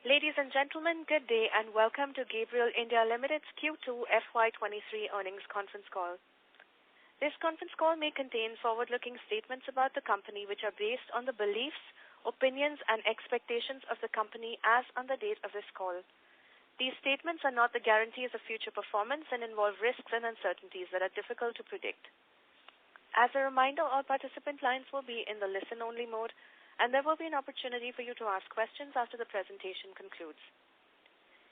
Ladies and gentlemen, good day and welcome to Gabriel India Limited's Q2 FY2023 earnings conference call. This conference call may contain forward-looking statements about the company which are based on the beliefs, opinions and expectations of the company as on the date of this call. These statements are not the guarantees of future performance and involve risks and uncertainties that are difficult to predict. As a reminder, all participant lines will be in the listen-only mode, and there will be an opportunity for you to ask questions after the presentation concludes.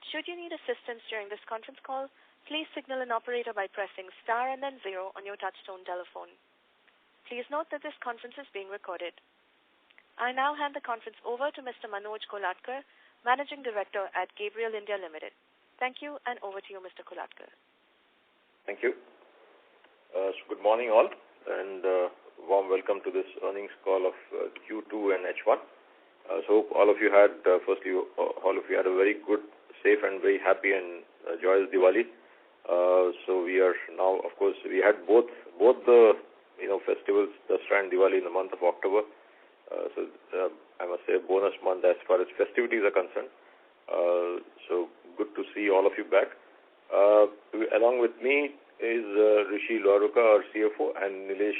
Should you need assistance during this conference call, please signal an operator by pressing star and then 0 on your touchtone telephone. Please note that this conference is being recorded. I now hand the conference over to Mr. Manoj Kolatkar, Managing Director at Gabriel India Limited. Thank you, and over to you, Mr. Kolatkar. Thank you. Good morning all, and warm welcome to this earnings call of Q2 and H1. So hope all of you had, firstly, all of you had a very good, safe and very happy and joyous Diwali. So we are now, of course, we had both the festivals, Dasra and Diwali, in the month of October. So I must say a bonus month as far as festivities are concerned. So good to see all of you back. Along with me is Rishi Laruka, our CFO, and Nilesh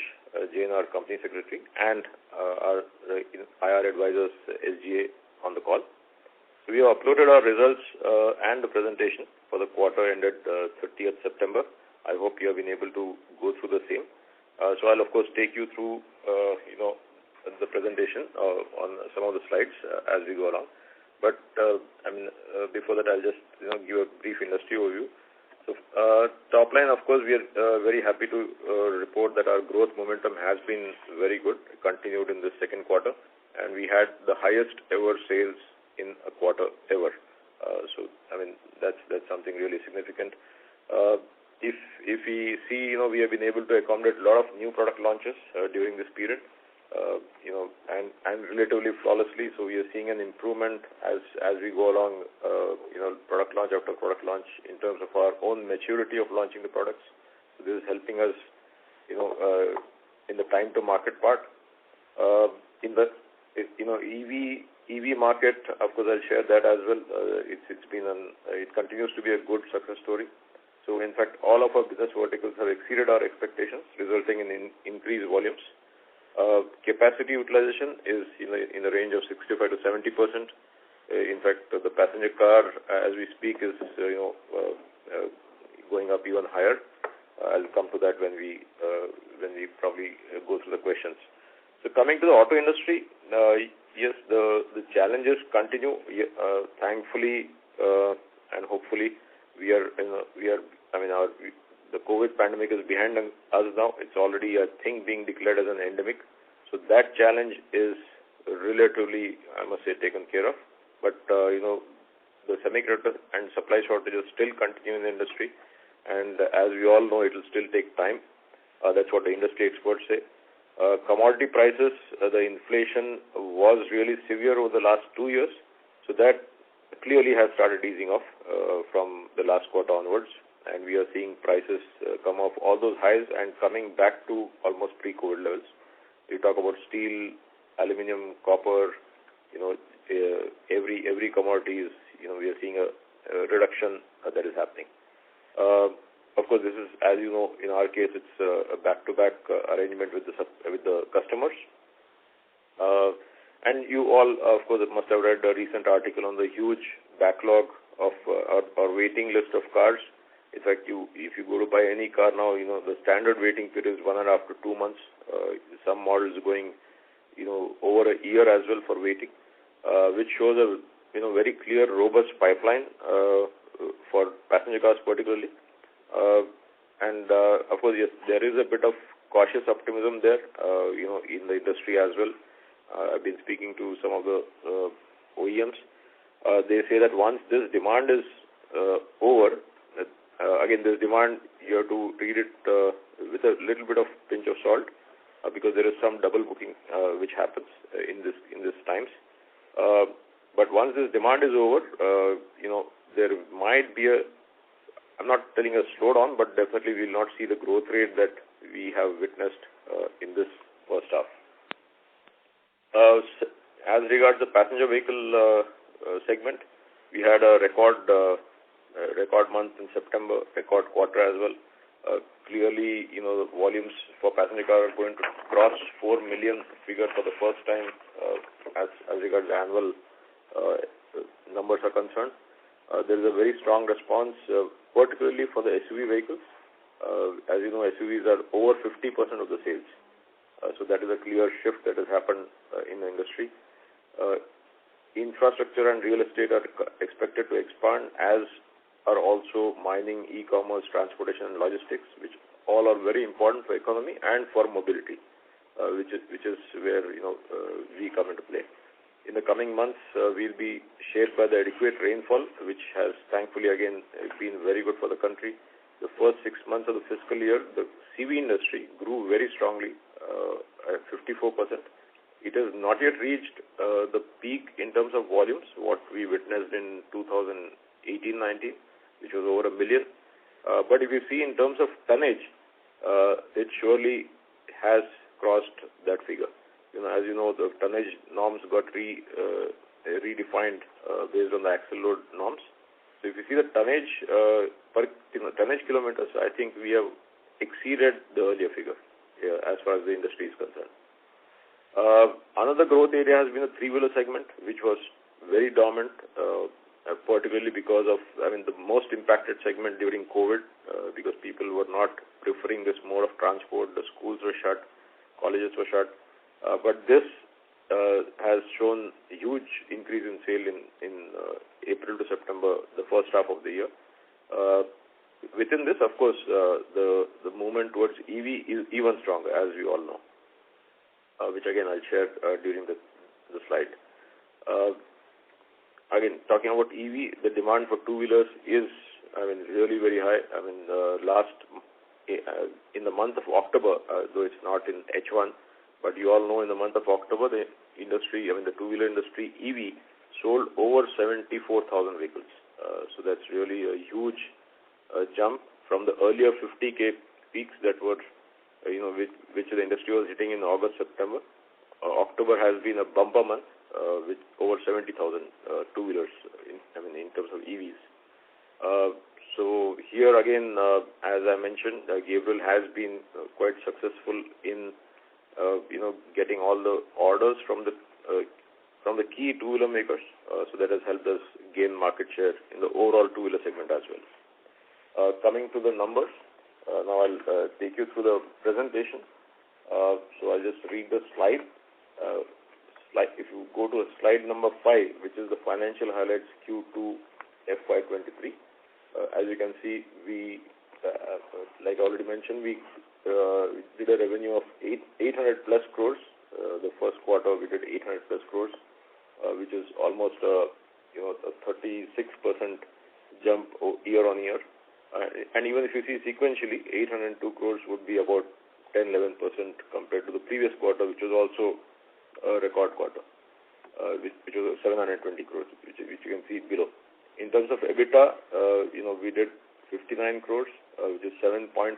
Jain, our Company Secretary, and our IR advisors, SGA, on the call. So we have uploaded our results and the presentation for the quarter ended 30th September. I hope you have been able to go through the same. So I'll, of course, take you through, the presentation on some of the slides as we go along. But, before that, I'll just, give a brief industry overview. So, top line, of course, we are very happy to report that our growth momentum has been very good, continued in the second quarter, and we had the highest ever sales in a quarter ever. That's something really significant. If we see, we have been able to accommodate a lot of new product launches during this period, and relatively flawlessly. So we are seeing an improvement as we go along, product launch after product launch in terms of our own maturity of launching the products. So this is helping us, in the time to market part. In the, EV market, of course, I'll share that as well. It continues to be a good success story. So in fact, all of our business verticals have exceeded our expectations, resulting in increased volumes. Capacity utilization is in the range of 65 to 70%. In fact, the passenger car, as we speak, is going up even higher. I'll come to that when we probably go through the questions. So coming to the auto industry, yes, the challenges continue. Thankfully and hopefully, the COVID pandemic is behind us now. It's already, I think, being declared as an endemic. So that challenge is relatively, I must say, taken care of. But, the semiconductor and supply shortages still continue in the industry. And as we all know, it will still take time. That's what the industry experts say. Commodity prices, the inflation was really severe over the last 2 years. So that clearly has started easing off from the last quarter onwards. And we are seeing prices come off all those highs and coming back to almost pre-COVID levels. We talk about steel, aluminium, copper, every commodity is, we are seeing a reduction that is happening. Of course, this is, as you know, in our case, it's a back-to-back arrangement with the customers. And you all, of course, must have read a recent article on the huge backlog of our waiting list of cars. In fact, if you go to buy any car now, the standard waiting period is 1.5 to 2 months. Some models going, over a year as well for waiting, which shows a, very clear, robust pipeline for passenger cars particularly. And of course, yes, there is a bit of cautious optimism there, in the industry as well. I've been speaking to some of the OEMs. They say that once this demand is over, again, this demand, you have to read it with a little bit of pinch of salt because there is some double booking which happens in this times. But once this demand is over, there might be I'm not telling a slowdown, but definitely we will not see the growth rate that we have witnessed in this first half. As regards the passenger vehicle segment, We had a record month in September, record quarter as well. Clearly, the volumes for passenger car are going to cross 4 million figure for the first time as regards annual numbers are concerned. There is a very strong response, particularly for the SUV vehicles. As you know, SUVs are over 50% of the sales. So that is a clear shift that has happened in the industry. Infrastructure and real estate are expected to expand, as are also mining, e-commerce, transportation, and logistics, which all are very important for economy and for mobility, which is where we come into play. In the coming months, we'll be shaped by the adequate rainfall, which has thankfully again been very good for the country. The first 6 months of the fiscal year, the CV industry grew very strongly at 54%. It has not yet reached the peak in terms of volumes, what we witnessed in 2018-19, which was over 1 million. But if you see in terms of tonnage, it surely has crossed that figure. As you know, the tonnage norms got redefined based on the axle load norms. So if you see the tonnage tonnage kilometers, I think we have exceeded the earlier figure as far as the industry is concerned. Another growth area has been the three-wheeler segment, which was very dominant, particularly because of, the most impacted segment during COVID, because people were not preferring this mode of transport. The schools were shut, colleges were shut. But this has shown a huge increase in sale in April to September, the first half of the year. Within this, of course, the movement towards EV is even stronger, as we all know, which again I'll share during the slide. Again, talking about EV, the demand for two-wheelers is, really very high. In the month of October, though it's not in H1, but you all know in the month of October, the industry, the two-wheeler industry, EV, sold over 74,000 vehicles. So that's really a huge jump from the earlier 50K peaks that were, which the industry was hitting in August, September. October has been a bumper month with over 70,000 two-wheelers in terms of EVs. So here again, as I mentioned, Gabriel has been quite successful in getting all the orders from the key two-wheeler makers. So that has helped us gain market share in the overall two-wheeler segment as well. Coming to the numbers, now I'll take you through the presentation. So I'll just read the slide. If you go to slide number 5, which is the financial highlights Q2 FY23, as you can see, we, like I already mentioned, we did a revenue of 800 plus crores. The first quarter we did 800 plus crores, which is almost a 36% jump year on year. And even if you see sequentially, 802 crores would be about 10-11% compared to the previous quarter, which was also a record quarter, which was 720 crores, which you can see below. In terms of EBITDA, we did 59 crores, which is 7.4%.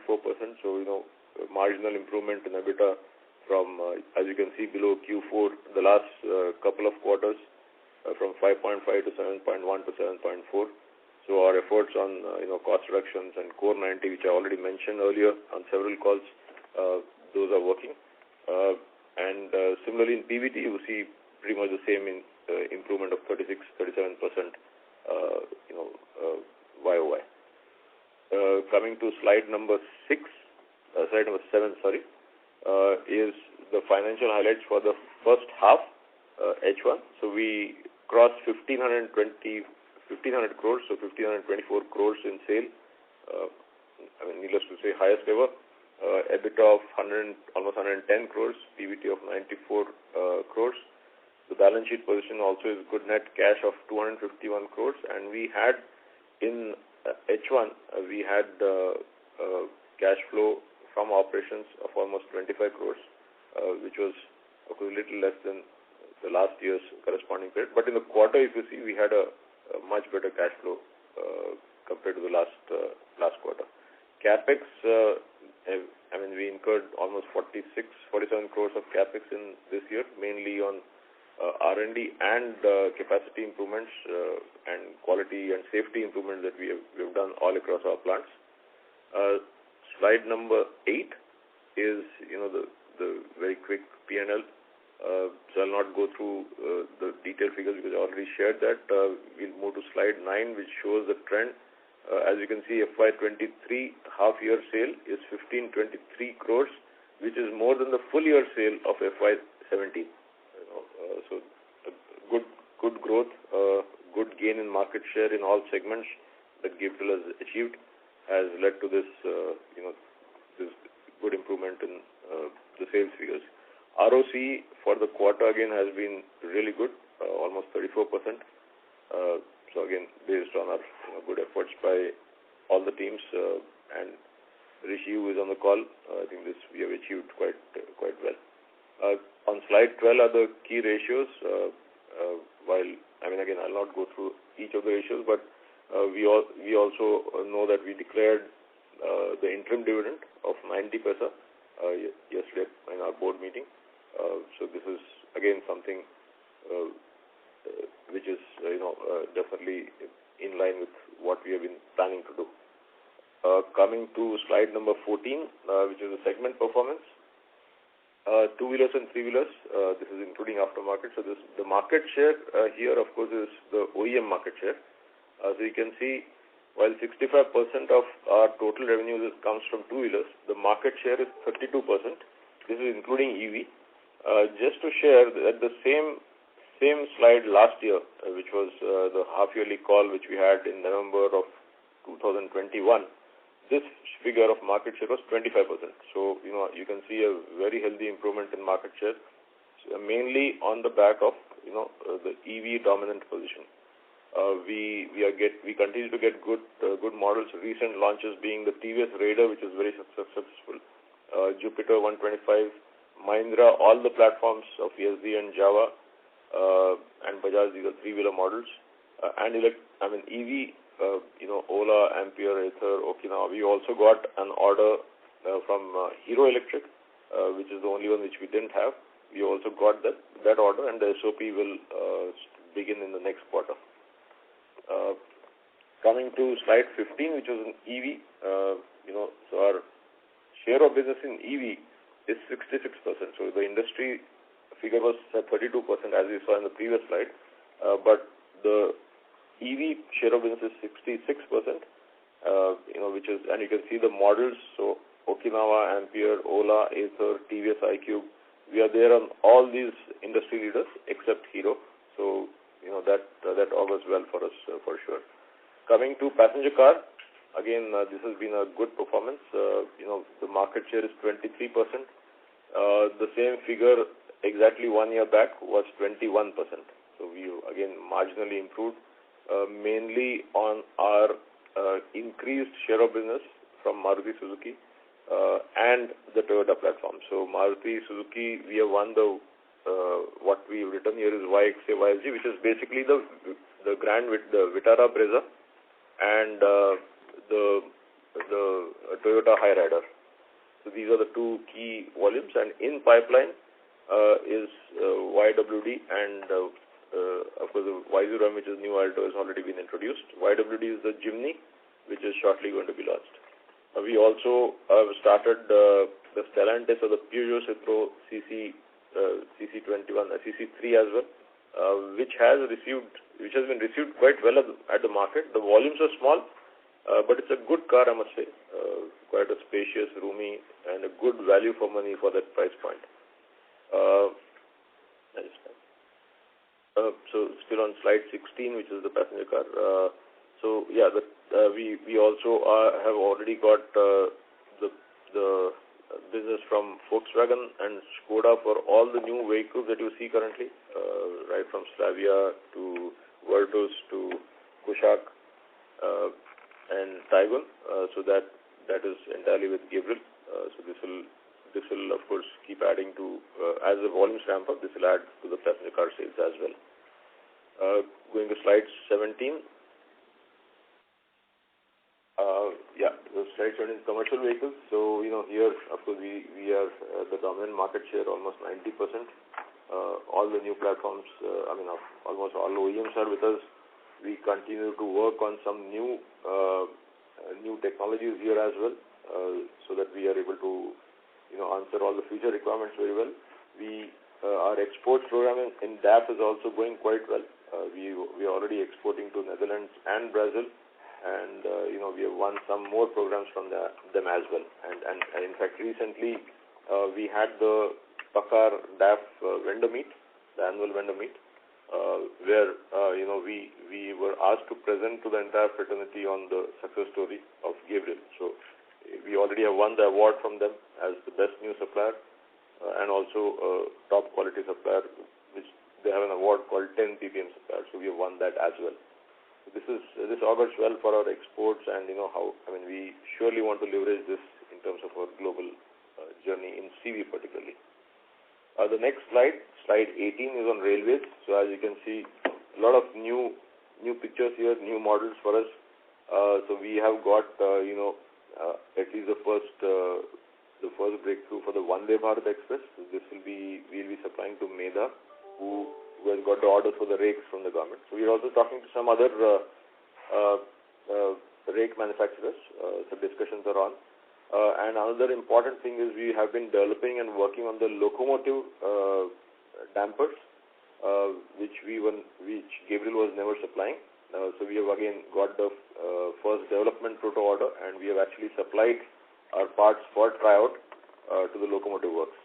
So, marginal improvement in EBITDA from, as you can see below Q4, the last couple of quarters, from 5.5 to 7.1 to 7.4. So our efforts on, cost reductions and Core 90, which I already mentioned earlier on several calls, those are working. And similarly in PBT, you see pretty much the same improvement of 36-37%, YOY. Coming to slide number 7, is the financial highlights for the first half, H1. So we crossed 1,500 crores, so 1,524 crores in sale. Needless to say, highest ever. EBITDA of almost 110 crores, PBT of 94 crores. The balance sheet position also is good, net cash of 251 crores, and we had in H1 we had cash flow from operations of almost 25 crores, which was a little less than the last year's corresponding period. But in the quarter, if you see, we had a much better cash flow compared to the last quarter. CapEx, we incurred almost 47 crores of CapEx in this year, mainly on R&D and capacity improvements and quality and safety improvements that we've done all across our plants. Slide number 8 is, the very quick P&L. So I'll not go through the detailed figures because I already shared that. We'll move to slide 9, which shows the trend. As you can see, FY23 half-year sale is 1523 crores, which is more than the full-year sale of FY17. So good growth, good gain in market share in all segments that Gabriel has achieved has led to this, this good improvement in the sales figures. ROC for the quarter again has been really good, almost 34%. So again, based on our good efforts by all the teams, and Rishi, who is on the call, I think this we have achieved quite well. On slide 12 are the key ratios. Again, I'll not go through each of the ratios, but we also know that we declared the interim dividend of 90 paisa yesterday in our board meeting. So this is again something which is definitely in line with what we have been planning to do. Coming to slide number 14, which is the segment performance. Two-wheelers and three-wheelers, this is including aftermarket. So the market share here, of course, is the OEM market share. So you can see, while 65% of our total revenue comes from two-wheelers, the market share is 32%. This is including EV. Just to share that the same slide last year, which was the half-yearly call which we had in November of 2021, this figure of market share was 25%. So, you can see a very healthy improvement in market share, mainly on the back of, the EV dominant position. We continue to get good models. Recent launches being the TVS Raider, which is very successful. Jupiter 125, Mahindra, all the platforms of ESD and Java, and Bajaj, these are three-wheeler models. And EV, Ola, Ampere, Ather, Okinawa. We also got an order from Hero Electric, which is the only one which we didn't have. We also got that order, and the SOP will begin in the next quarter. Coming to slide 15, which is an EV, so our share of business in EV is 66%. So the industry figure was at 32%, as we saw in the previous slide, but the EV share of business is 66%, which is, and you can see the models, so Okinawa, Ampere, Ola, Ather, TVS iQube, we are there on all these industry leaders except Hero, so, that augurs well for us, for sure. Coming to passenger car, again, this has been a good performance. The market share is 23%. The same figure exactly 1 year back was 21%. So we, again, marginally improved. Mainly on our increased share of business from Maruti Suzuki and the Toyota platform. So Maruti Suzuki, we have won the what we've written here is YXA YSG, which is basically the Grand with the Vitara Brezza and the Toyota Hyryder. So these are the two key volumes, and in pipeline is YWD and of course, the Y0M, which is new Alto, has already been introduced. YWD is the Jimny, which is shortly going to be launched. We also started the Stellantis or the Peugeot Citroën CC21, CC3 as well, which has been received quite well at the market. The volumes are small, but it's a good car, I must say. Quite a spacious, roomy, and a good value for money for that price point. So still on slide 16, which is the passenger car. We also have already got the business from Volkswagen and Skoda for all the new vehicles that you see currently, right from Slavia to Virtus to Kushaq and Taigun. So that is entirely with Gabriel. So this will of course keep adding to as the volumes ramp up. This will add to the passenger car sales as well. Going to slide 17. The slide 17 is commercial vehicles. So, here, of course, we are the dominant market share, almost 90%. all the new platforms, almost all OEMs are with us. We continue to work on some new technologies here as well, so that we are able to, answer all the future requirements very well. Our export program in DAF is also going quite well. We are already exporting to Netherlands and Brazil, and we have won some more programs from them as well. And in fact, recently we had the Pakar DAF vendor meet, the annual vendor meet, where we were asked to present to the entire fraternity on the success story of Gabriel. So we already have won the award from them as the best new supplier, and also top quality supplier, which they have an award called 10 ppm supplier. So we have won that as well. So this augurs well for our exports, and we surely want to leverage this in terms of our global journey in CV particularly. The next slide 18, is on railways. So as you can see, a lot of new pictures here, new models for us. So we have got at least the first breakthrough for the Vande Bharat Express. So we'll be supplying to Medha, who has got the orders for the rakes from the government. So we're also talking to some other rake manufacturers. So discussions are on. And another important thing is we have been developing and working on the locomotive dampers, which Gabriel was never supplying. So we have again got the first development proto order, and we have actually supplied our parts for tryout to the locomotive works.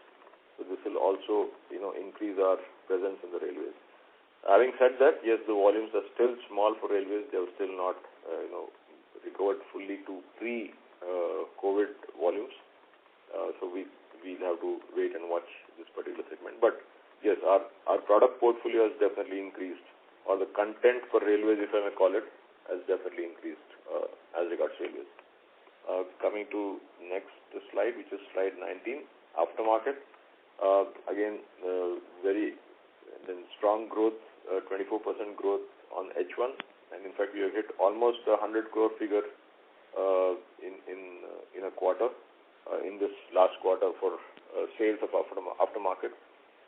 So this will also increase our presence in the railways. Having said that, yes, the volumes are still small for railways. They have still not recovered fully to pre-COVID volumes. So we'll have to wait and watch this particular segment. But yes, our product portfolio has definitely increased, or the content for railways, if I may call it, has definitely increased as regards railways. Coming to next slide, which is slide 19, aftermarket. Again, very strong growth, 24% growth on H1, and in fact we have hit almost 100 crore figure in a quarter, in this last quarter for sales of aftermarket.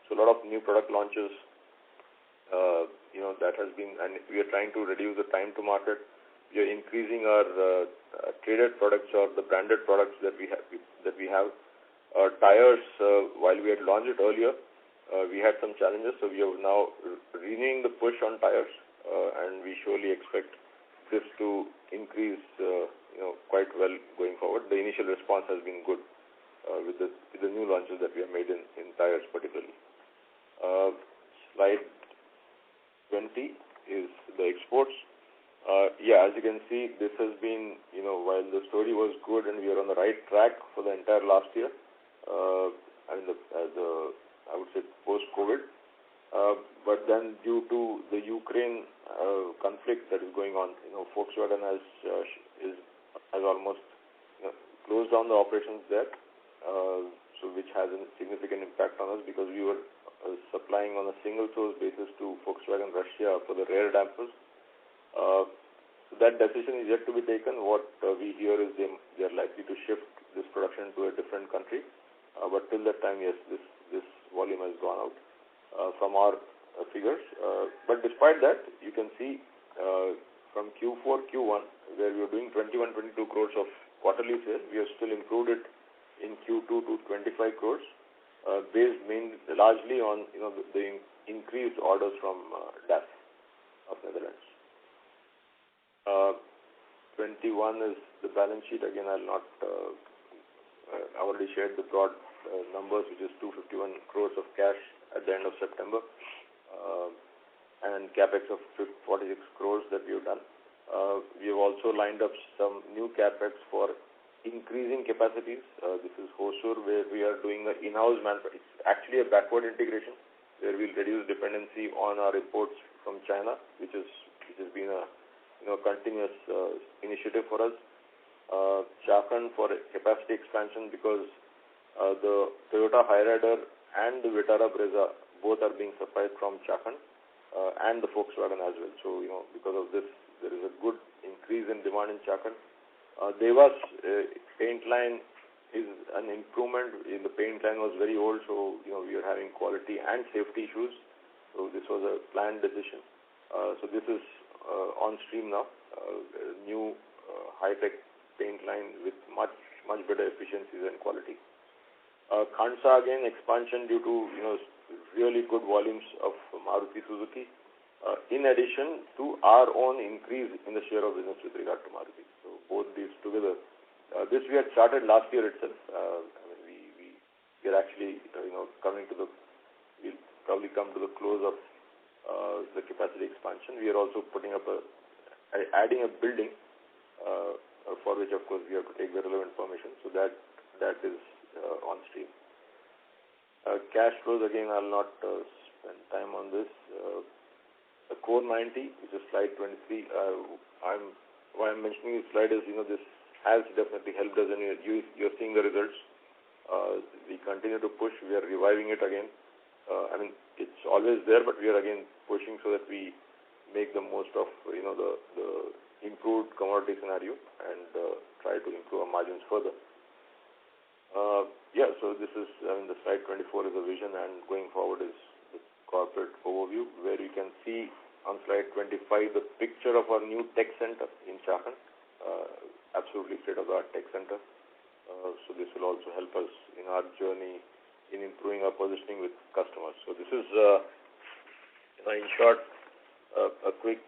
So a lot of new product launches, that has been, and we are trying to reduce the time to market. We are increasing our traded products or the branded products that we have. Tires, while we had launched it earlier, we had some challenges, so we are now renewing the push on tires, and we surely expect this to increase quite well going forward. The initial response has been good with the new launches that we have made in tires particularly. Slide 20 is the exports. As you can see, this has been, while the story was good and we are on the right track for the entire last year, I would say post-COVID, but then due to the Ukraine conflict that is going on, Volkswagen has almost closed down the operations there, so which has a significant impact on us, because we were supplying on a single source basis to Volkswagen Russia for the rear dampers. So that decision is yet to be taken. What we hear is they are likely to shift this production to a different country, but till that time, yes, this volume has gone out from our figures. But despite that, you can see from Q4, Q1, where we were doing 21-22 crores of quarterly sales, we have still improved it in Q2 to 25 crores, based largely on the increased orders from DAF of Netherlands. 21 is the balance sheet. Again, I already shared the broad numbers, which is 251 crores of cash at the end of September, and capex of 46 crores that we have done. We have also lined up some new capex for increasing capacities. This is Hosur, where we are doing an in-house manufacturing. It's actually a backward integration, where we'll reduce dependency on our imports from China, which has been a continuous initiative for us. Chakan for capacity expansion, because the Toyota Hyryder and the Vitara Brezza both are being supplied from Chakan, and the Volkswagen as well. So, because of this, there is a good increase in demand in Chakan. Devas paint line is an improvement. The paint line was very old, so we are having quality and safety issues. So this was a planned decision. So this is on stream now. New high-tech paint line with much better efficiencies and quality. Khandsa again expansion due to really good volumes of Maruti Suzuki. In addition to our own increase in the share of business with regard to Maruti. So both these together. This we had started last year itself. We are actually coming to the. We'll probably come to the close of the capacity expansion. We are also putting up adding a building for which of course we have to take the relevant permission. So that is on stream. Cash flows again. I'll not spend time on this. The Core 90, which is slide 23. Why I'm mentioning this slide is this has definitely helped us, and you're seeing the results. We continue to push. We are reviving it again. It's always there, but we are again pushing so that we make the most of the improved commodity scenario and try to improve our margins further. So this is the slide 24 is a vision, and going forward is the corporate overview, where you can see on slide 25 the picture of our new tech center in Chakan. Absolutely state-of-the-art tech center. So this will also help us in our journey in improving our positioning with customers. So this is, in short, a quick,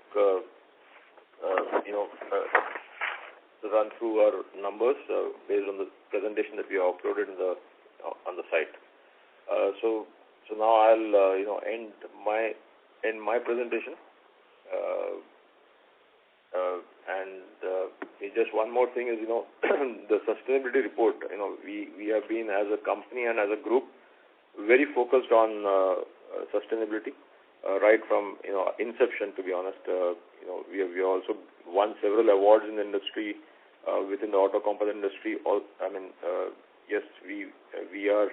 run through our numbers based on the presentation that we have uploaded on the site. So now I'll end my presentation. Just one more thing is, the sustainability report. We have been as a company and as a group very focused on sustainability right from inception. To be honest, we have also won several awards in the industry within the auto composite industry. Yes, we are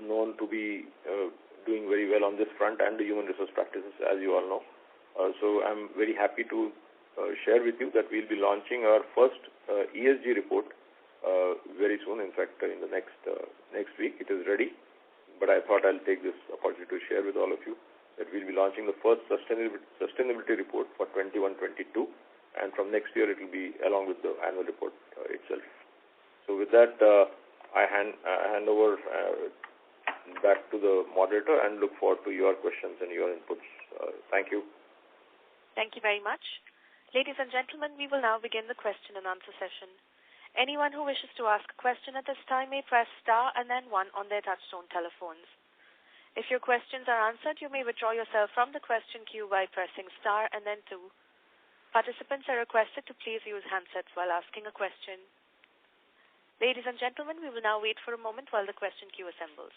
known to be doing very well on this front and the human resource practices, as you all know. So I'm very happy to share with you that we'll be launching our first ESG report very soon. In fact, in the next week, it is ready. But I thought I'll take this opportunity to share with all of you that we'll be launching the first sustainability report for 21-22, and from next year it will be along with the annual report itself. So with that, I hand over back to the moderator and look forward to your questions and your inputs. Thank you. Thank you very much. Ladies and gentlemen, we will now begin the question and answer session. Anyone who wishes to ask a question at this time may press star and then 1 on their touchtone telephones. If your questions are answered, you may withdraw yourself from the question queue by pressing star and then 2. Participants are requested to please use handsets while asking a question. Ladies and gentlemen, we will now wait for a moment while the question queue assembles.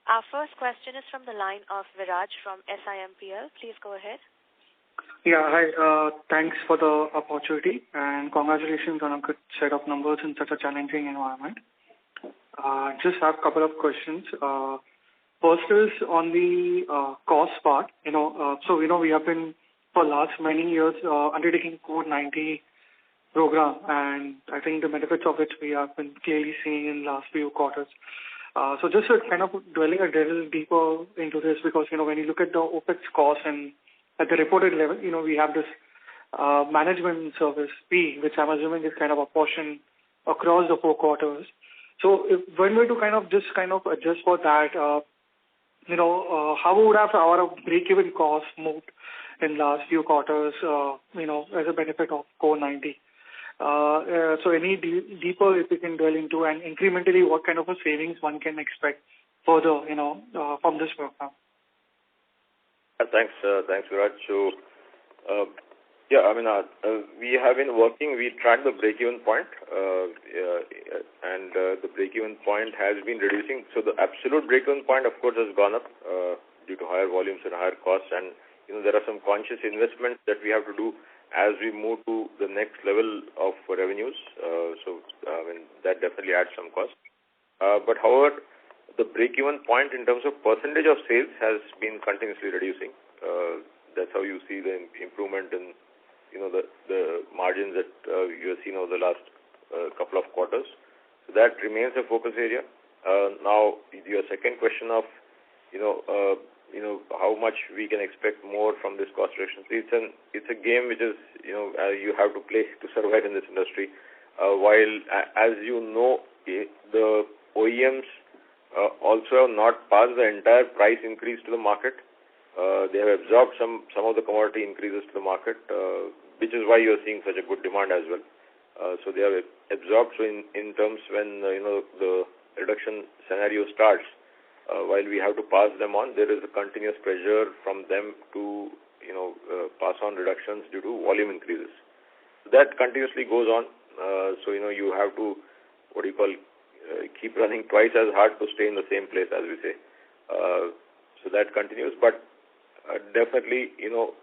Our first question is from the line of Viraj from SIMPL. Please go ahead. Yeah, hi. Thanks for the opportunity and congratulations on a good set of numbers in such a challenging environment. Just have a couple of questions. First is on the cost part. So we have been for last many years undertaking Core 90 program, and I think the benefits of it we have been clearly seeing in last few quarters. So just kind of dwelling a little deeper into this, because when you look at the OPEX cost and at the reported level, we have this management service fee, which I'm assuming is kind of a portion across the 4 quarters. So if when we to adjust for that, how would have our break-even cost moved in last few quarters, as a benefit of Core 90? So any deeper if we can dwell into, and incrementally what kind of a savings one can expect further, from this program? Thanks, Viraj. So, we have been working. We track the break-even point, and the break-even point has been reducing. So the absolute break-even point, of course, has gone up due to higher volumes and higher costs. And there are some conscious investments that we have to do as we move to the next level of revenues. That definitely adds some cost. But however, the break-even point in terms of percentage of sales has been continuously reducing. That's how you see the improvement in, the margins that you have seen over the last couple of quarters. So that remains a focus area. Now, your second question of, how much we can expect more from this cost reduction. It's a game which is, you have to play to survive in this industry. While, as you know, the OEMs also have not passed the entire price increase to the market. They have absorbed some of the commodity increases to the market, which is why you are seeing such a good demand as well. So they have absorbed. So in terms when the reduction scenario starts, while we have to pass them on, there is a continuous pressure from them to pass on reductions due to volume increases. So that continuously goes on. So you have to keep running twice as hard to stay in the same place, as we say. So that continues, but definitely,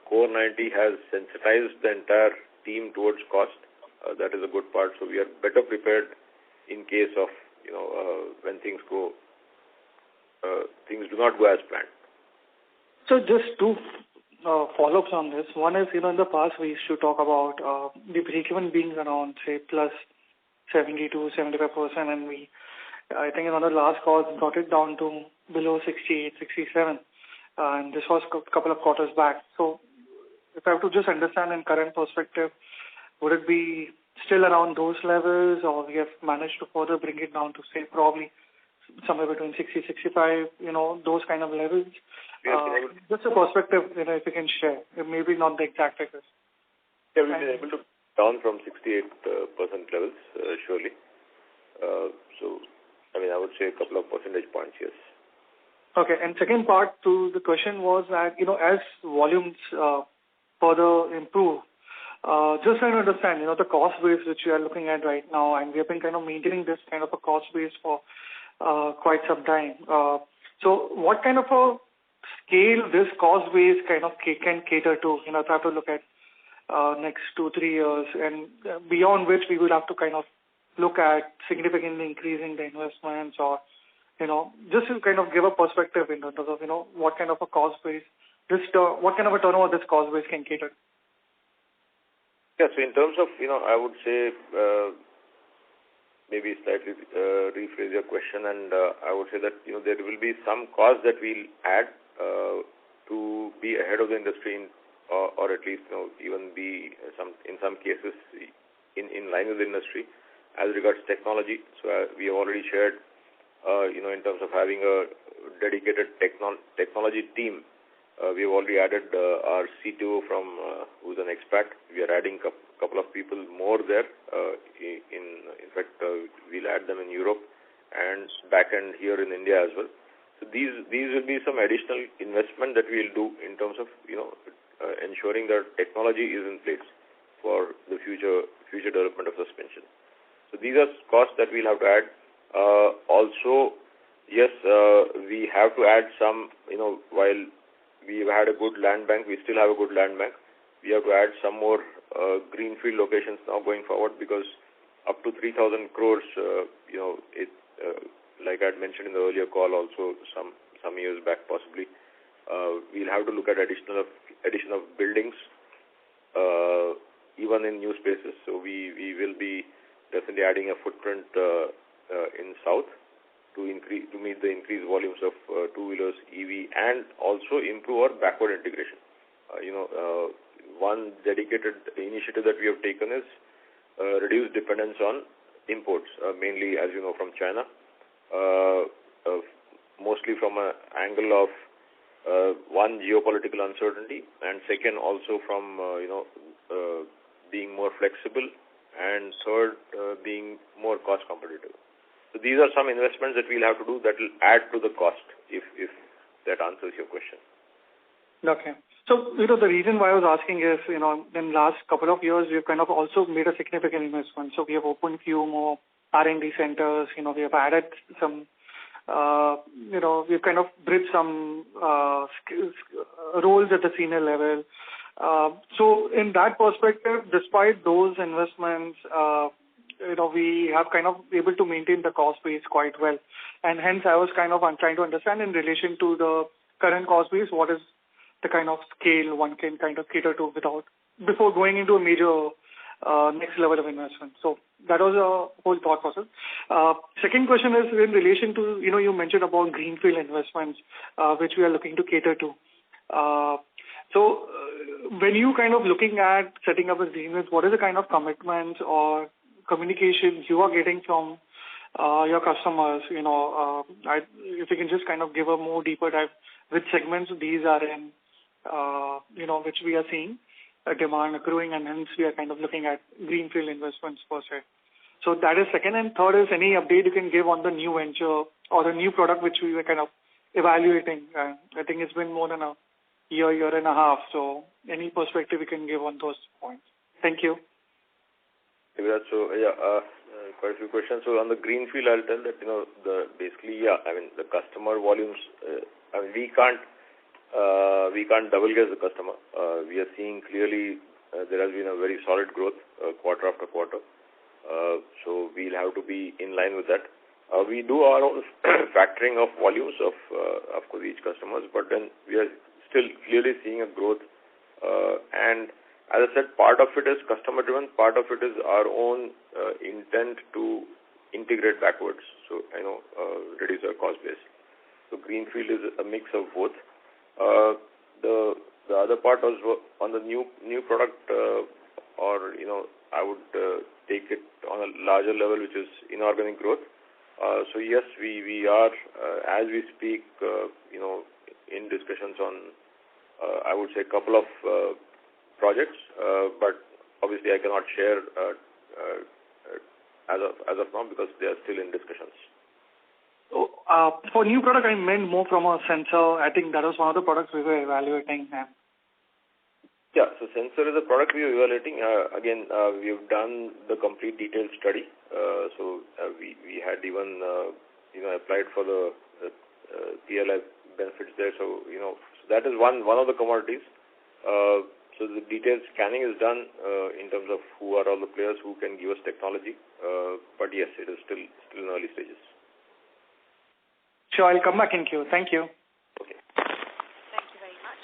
Core 90 has sensitized the entire team towards cost. That is a good part. So we are better prepared in case of, when things do not go as planned. So just two follow-ups on this. One is, in the past we used to talk about the break-even being around, say, plus 70 to 75%, and I think in one of the last calls got it down to below 68, 67, and this was a couple of quarters back. So if I have to just understand in current perspective, would it be still around those levels, or we have managed to further bring it down to, say, probably somewhere between 60, 65, those kind of levels? Just a perspective, if you can share. Maybe not the exact figures. Yeah, we've been able to down from 68% levels, surely. So, I would say a couple of percentage points, yes. Okay, and second part to the question was that, as volumes further improve, just trying to understand, the cost base which you are looking at right now, and we have been kind of maintaining this kind of a cost base for quite some time. So what kind of a scale this cost base kind of can cater to, if I have to look at next 2-3 years, and beyond which we will have to kind of look at significantly increasing the investments, or, just to kind of give a perspective in terms of, what kind of a cost base, what kind of a turnover this cost base can cater. Yeah, so in terms of, I would say, maybe slightly rephrase your question, and I would say that, there will be some cost that we'll add to be ahead of the industry, or at least, even be in some cases in line with the industry as regards technology. So we have already shared, in terms of having a dedicated technology team. We have already added our CTO who's an expat. We are adding a couple of people more there. In fact, we'll add them in Europe and back end here in India as well. So these will be some additional investment that we'll do in terms of ensuring that technology is in place for the future development of suspension. So these are costs that we'll have to add. Also, yes, we have to add some. While we've had a good land bank, we still have a good land bank. We have to add some more greenfield locations now going forward, because up to 3,000 crores, like I had mentioned in the earlier call also some years back possibly, we'll have to look at addition of buildings, even in new spaces. So we will be definitely adding a footprint in South to meet the increased volumes of two-wheelers, EV, and also improve our backward integration. One dedicated initiative that we have taken is reduce dependence on imports, mainly, as you know, from China, mostly from an angle of one, geopolitical uncertainty, and second, also from being more flexible, and third, being more cost competitive. So these are some investments that we'll have to do that will add to the cost, if that answers your question. Okay. So, the reason why I was asking is, in the last couple of years, we've kind of also made a significant investment. So we have opened few more R&D centers, we have added some, we've kind of bridged some roles at the senior level. So in that perspective, despite those investments, we have kind of able to maintain the cost base quite well. And hence I was kind of trying to understand in relation to the current cost base, what is the kind of scale one can kind of cater to before going into a major next level of investment. So that was a whole thought process. Second question is in relation to, you mentioned about greenfield investments, which we are looking to cater to. So when you kind of looking at setting up a business, what is the kind of commitments or communications you are getting from your customers? If you can just kind of give a more deeper dive, which segments these are in, which we are seeing a demand accruing, and hence we are kind of looking at greenfield investments per se. So that is second. And third is any update you can give on the new venture or the new product which we were kind of evaluating. I think it's been more than a year and a half. So any perspective you can give on those points. Thank you. So, quite a few questions. So on the greenfield, I'll tell that, the customer volumes, we can't double guess the customer. We are seeing clearly there has been a very solid growth quarter after quarter. So we'll have to be in line with that. We do our own factoring of volumes of course, each customers, but then we are still clearly seeing a growth. And as I said, part of it is customer driven, part of it is our own intent to integrate backwards. So, reduce our cost base. So greenfield is a mix of both. The other part was on the new product, I would take it on a larger level, which is inorganic growth. So yes, we are, as we speak, in discussions on, I would say, a couple of projects, but obviously I cannot share as of now because they are still in discussions. For new product, I meant more from a sensor. I think that was one of the products we were evaluating. Yeah, so sensor is a product we are evaluating. Again, we have done the complete detailed study. We had even, applied for the PLI benefits there. So, so that is one of the commodities. So the detailed scanning is done in terms of who are all the players who can give us technology. But yes, it is still in early stages. Sure, I'll come back in queue. Thank you. Okay. Thank you very much.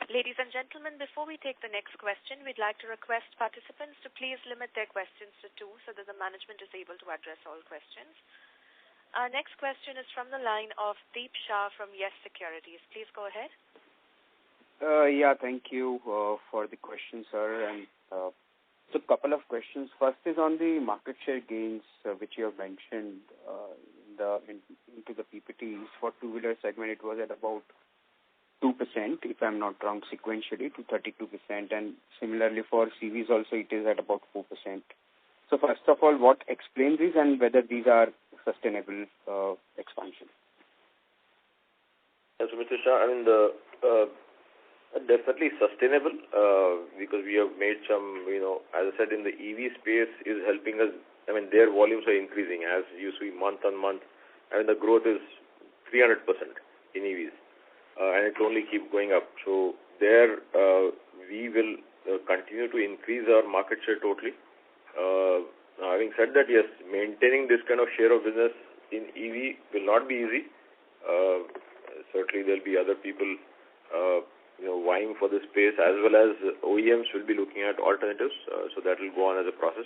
Ladies and gentlemen, before we take the next question, we'd like to request participants to please limit their questions to two so that the management is able to address all questions. Our next question is from the line of Deep Shah from Yes Securities. Please go ahead. Thank you for the question, sir. And so a couple of questions. First is on the market share gains, which you have mentioned into the PPTs. For two-wheeler segment, it was at about 2%, if I'm not wrong, sequentially to 32%. And similarly for CVs also, it is at about 4%. So first of all, what explains this and whether these are sustainable expansion? Yes, Mr. Shah, definitely sustainable because we have made some, as I said, in the EV space is helping us. Their volumes are increasing as you see month on month. The growth is 300% in EVs, and it will only keep going up. So there, we will continue to increase our market share totally. Having said that, yes, maintaining this kind of share of business in EV will not be easy. Certainly, there will be other people, vying for this space, as well as OEMs will be looking at alternatives. So that will go on as a process.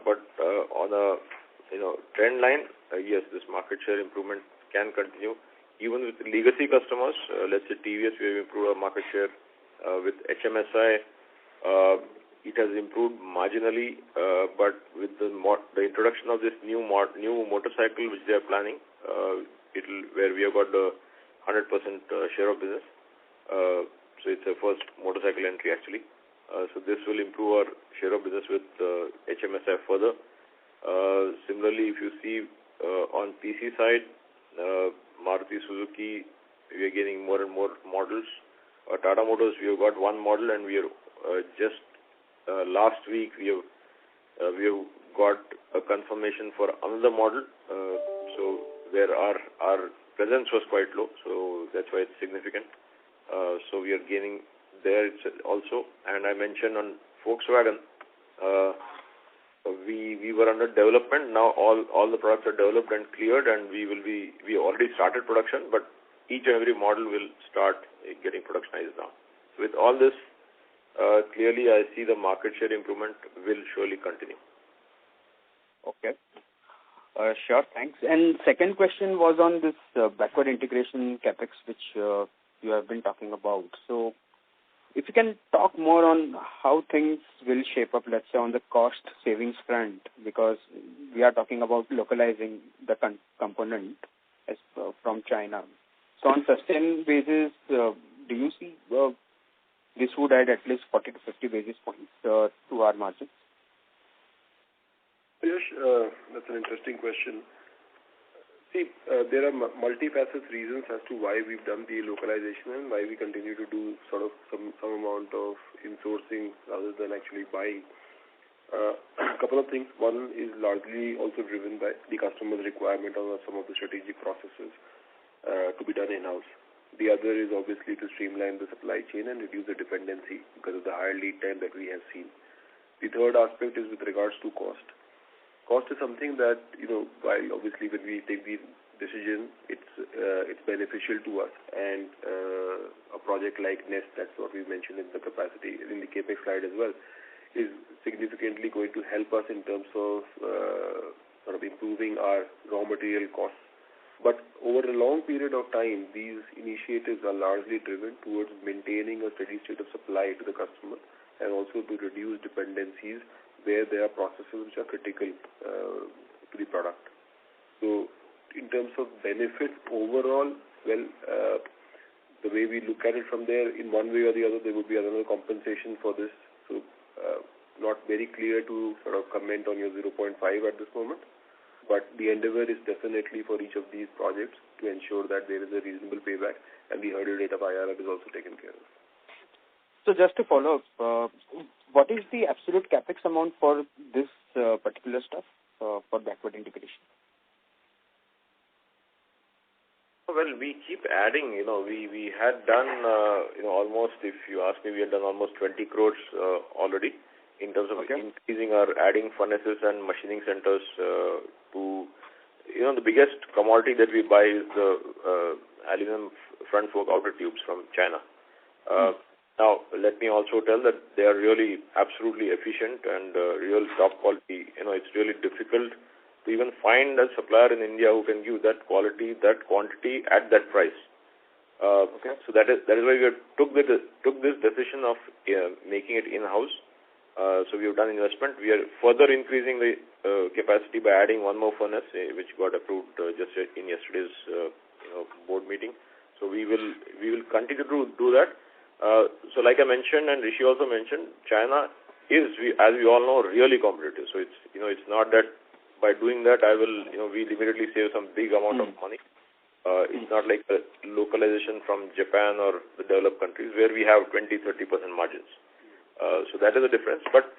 But on a trend line, yes, this market share improvement can continue. Even with legacy customers, let's say TVS, we have improved our market share. With HMSI, it has improved marginally, but with the introduction of this new motorcycle which they are planning, where we have got the 100% share of business. So it's a first motorcycle entry actually. So this will improve our share of business with HMSI further. Similarly, if you see on PC side, Maruti Suzuki, we are getting more and more models. Tata Motors, we have got one model, and we are just last week we have got a confirmation for another model. So where our presence was quite low, so that's why it's significant. So we are gaining there also. And I mentioned on Volkswagen, we were under development. Now all the products are developed and cleared, and we already started production, but each and every model will start getting productionized now. So with all this, clearly I see the market share improvement will surely continue. Okay. Sure, thanks. And second question was on this backward integration capex, which you have been talking about. So if you can talk more on how things will shape up, let's say, on the cost savings front, because we are talking about localizing the component from China. So on sustained basis, do you see this would add at least 40 to 50 basis points to our margins? Yes, that's an interesting question. See, there are multifaceted reasons as to why we've done the localization and why we continue to do sort of some amount of insourcing rather than actually buying. A couple of things. One is largely also driven by the customer's requirement on some of the strategic processes to be done in-house. The other is obviously to streamline the supply chain and reduce the dependency because of the higher lead time that we have seen. The third aspect is with regards to cost. Cost is something that, while obviously when we take the decision, it's beneficial to us. And a project like Nest, that's what we mentioned in the capacity, in the CAPEX slide as well, is significantly going to help us in terms of sort of improving our raw material costs. But over a long period of time, these initiatives are largely driven towards maintaining a steady state of supply to the customer and also to reduce dependencies where there are processes which are critical to the product. So in terms of benefit overall, well, the way we look at it from there, in one way or the other, there would be another compensation for this. So not very clear to sort of comment on your 0.5 at this moment. But the endeavor is definitely for each of these projects to ensure that there is a reasonable payback and the hurdle rate of IRR is also taken care of. So just to follow up, what is the absolute capex amount for this particular stuff for backward integration? Well, we keep adding. We had done almost. If you ask me, we had done almost 20 crores already in terms of increasing our adding furnaces and machining centers to. The biggest commodity that we buy is the aluminum front fork outer tubes from China. Now, let me also tell that they are really absolutely efficient and real top quality. It's really difficult to even find a supplier in India who can give that quality, that quantity at that price. So that is why we took this decision of making it in-house. So we have done investment. We are further increasing the capacity by adding one more furnace, which got approved just in yesterday's board meeting. So we will continue to do that. So like I mentioned, and Rishi also mentioned, China is, as we all know, really competitive. So it's not that by doing that we'll immediately save some big amount of money. It's not like the localization from Japan or the developed countries where we have 20-30% margins. So that is a difference. But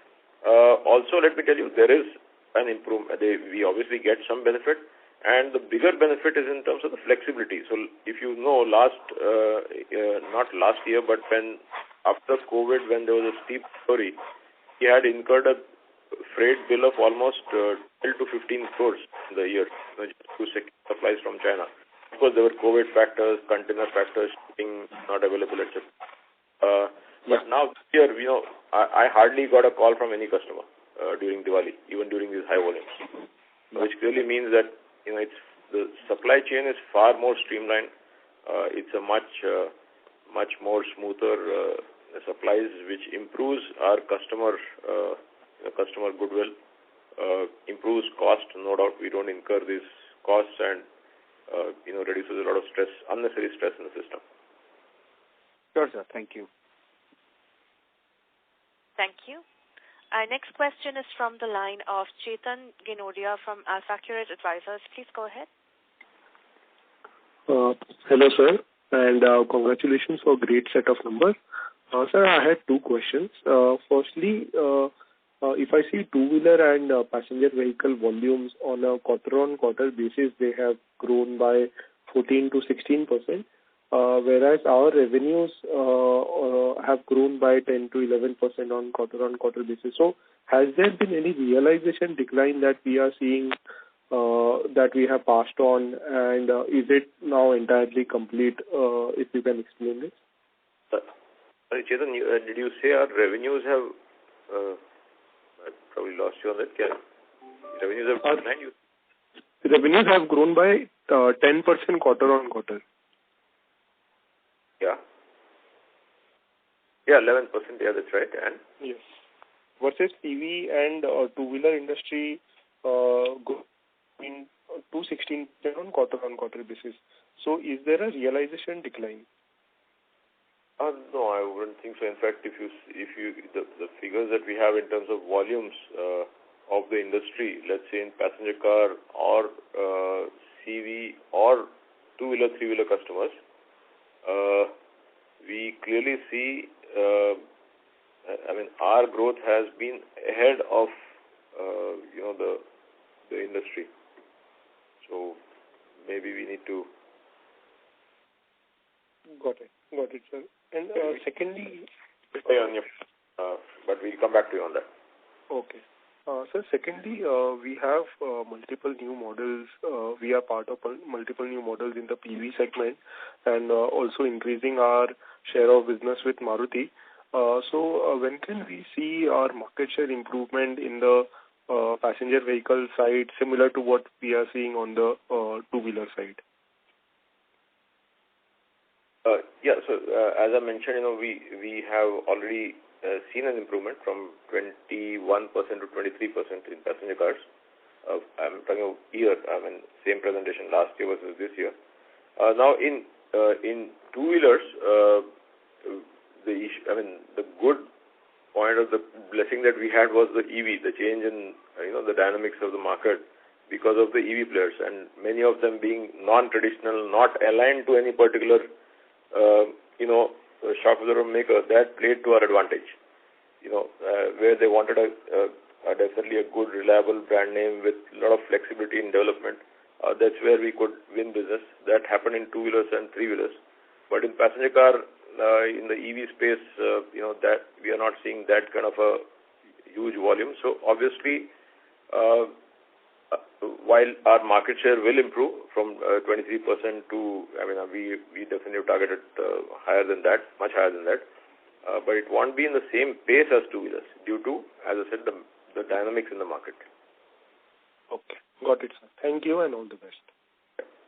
also, let me tell you, there is an improvement. We obviously get some benefit. And the bigger benefit is in terms of the flexibility. So if you know, not last year, but after COVID, when there was a steep story, he had incurred a freight bill of almost 12 to 15 crores in the year just to secure supplies from China. Of course, there were COVID factors, container factors, shipping not available, etc. But now here, I hardly got a call from any customer during Diwali, even during these high volumes, which clearly means that the supply chain is far more streamlined. It's a much more smoother supplies, which improves our customer goodwill, improves cost. No doubt, we don't incur these costs and reduces a lot of stress, unnecessary stress in the system. Sure, sir. Thank you. Thank you. Our next question is from the line of Chetan Ginodia from AlfAccurate Advisors. Please go ahead. Hello, sir, and congratulations for a great set of numbers. Sir, I had two questions. Firstly, if I see two-wheeler and passenger vehicle volumes on a quarter-on-quarter basis, they have grown by 14 to 16%. whereas our revenues have grown by 10 to 11% on quarter-on-quarter basis. So has there been any realization decline that we are seeing that we have passed on, and is it now entirely complete? If you can explain this. Sorry, Chetan, did you say our revenues have... I probably lost you on that. Yeah. Revenues have declined? Revenues have grown by 10% quarter-on-quarter. Yeah. Yeah, 11%. Yeah, that's right. And? Yes. Versus PV and two-wheeler industry in 216% on quarter-on-quarter basis. So is there a realization decline? No, I wouldn't think so. In fact, if you the figures that we have in terms of volumes of the industry, let's say in passenger car or CV or two-wheeler, three-wheeler customers, we clearly see, our growth has been ahead of, the industry. So maybe we need to... Got it, sir. And secondly... Stay on your... but we'll come back to you on that. Okay. Sir, secondly, we have multiple new models. We are part of multiple new models in the PV segment and also increasing our share of business with Maruti. So when can we see our market share improvement in the passenger vehicle side, similar to what we are seeing on the two-wheeler side? So as I mentioned, we have already seen an improvement from 21% to 23% in passenger cars. I'm talking of year. Same presentation last year versus this year. Now in two-wheelers, the good point of the blessing that we had was the EV, the change in the dynamics of the market because of the EV players, and many of them being non-traditional, not aligned to any particular shock absorber maker. That played to our advantage. Where they wanted definitely a good, reliable brand name with a lot of flexibility in development. That's where we could win business. That happened in two-wheelers and three-wheelers. But in passenger car, in the EV space, that we are not seeing that kind of a huge volume. So obviously, while our market share will improve from 23% to, we definitely targeted higher than that, much higher than that. But it won't be in the same pace as two-wheelers due to, as I said, the dynamics in the market. Okay. Got it, sir. Thank you and all the best.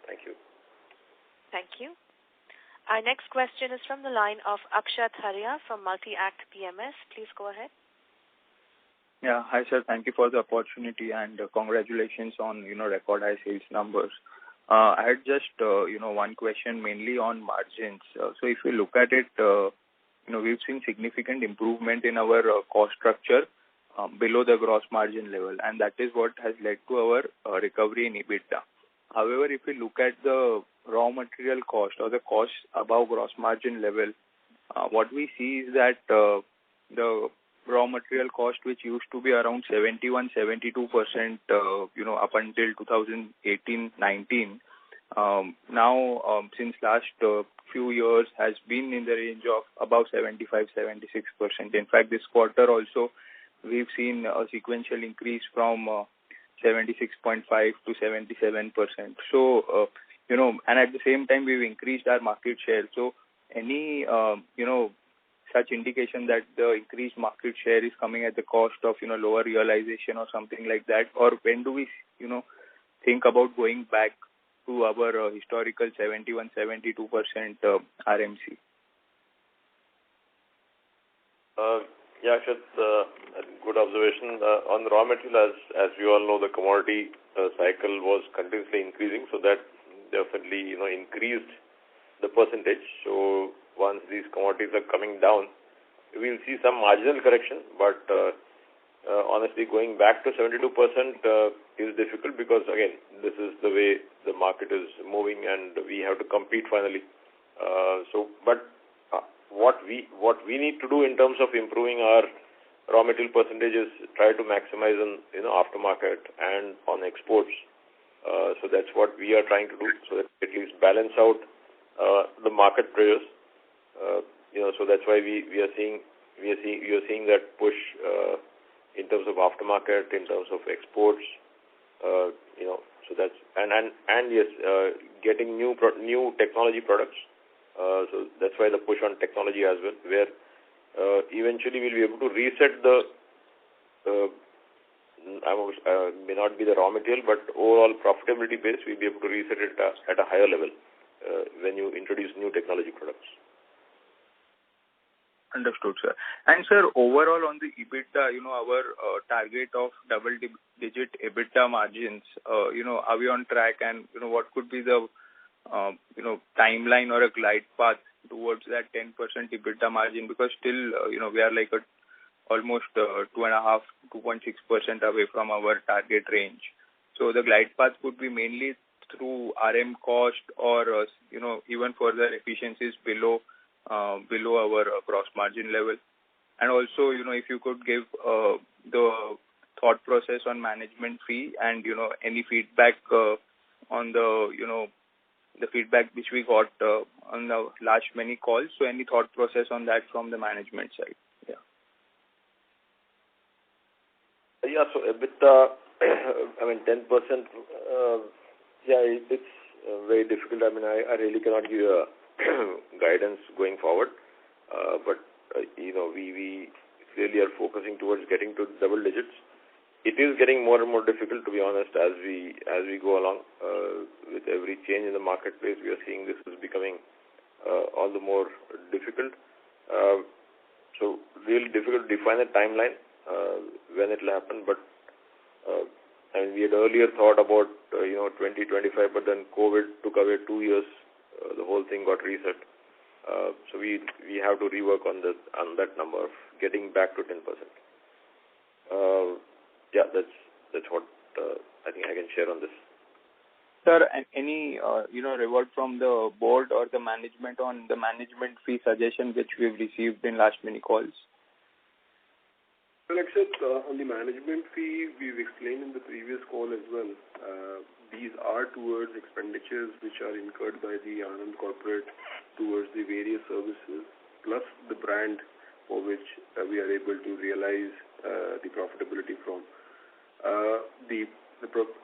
Thank you. Thank you. Our next question is from the line of Akshat Haria from Multi-Act PMS. Please go ahead. Yeah. Hi, sir. Thank you for the opportunity and congratulations on, record high sales numbers. I had just, one question mainly on margins. So if you look at it, we've seen significant improvement in our cost structure below the gross margin level, and that is what has led to our recovery in EBITDA. However, if we look at the raw material cost or the cost above gross margin level, what we see is that the raw material cost, which used to be around 71-72%, up until 2018-19, now since last few years has been in the range of about 75-76%. In fact, this quarter also we've seen a sequential increase from 76.5 to 77%. So, and at the same time we've increased our market share. So, any such indication that the increased market share is coming at the cost of lower realization or something like that, or when do we think about going back to our historical 71-72% RMC? Yeah, good observation. On the raw material, as we all know, the commodity cycle was continuously increasing, so that definitely increased the percentage. So once these commodities are coming down, we'll see some marginal correction, but honestly, going back to 72% is difficult because, again, this is the way the market is moving and we have to compete finally. What we need to do in terms of improving our raw material percentage is try to maximize on aftermarket and on exports. So that's what we are trying to do, so that at least balance out the market pressures. So that's why we are seeing that push in terms of aftermarket, in terms of exports. So that's and yes, getting new technology products. So that's why the push on technology as well, where eventually we'll be able to reset the may not be the raw material, but overall profitability base, we'll be able to reset it at a higher level when you introduce new technology products. Understood, sir. And sir, overall on the EBITDA, our target of double-digit EBITDA margins, are we on track? And what could be the timeline or a glide path towards that 10% EBITDA margin? Because still, we are like almost 2.6% away from our target range. So the glide path could be mainly through RM cost or even further efficiencies below our gross margin level. And also, if you could give the thought process on management fee and any feedback on the feedback which we got on the last many calls. So any thought process on that from the management side? Yeah, so EBITDA, 10%, it's very difficult. I really cannot give a guidance going forward. But we clearly are focusing towards getting to double digits. It is getting more and more difficult, to be honest, as we go along. With every change in the marketplace, we are seeing this is becoming all the more difficult. So really difficult to define a timeline when it will happen. But we had earlier thought about 2025, but then COVID took away 2 years. The whole thing got reset. So we have to rework on that number of getting back to 10%. That's what I think I can share on this. Sir, any reward from the board or the management on the management fee suggestion which we've received in last many calls? Well, except on the management fee, we've explained in the previous call as well. These are towards expenditures which are incurred by the Anand Corporate towards the various services, plus the brand for which we are able to realize the profitability from.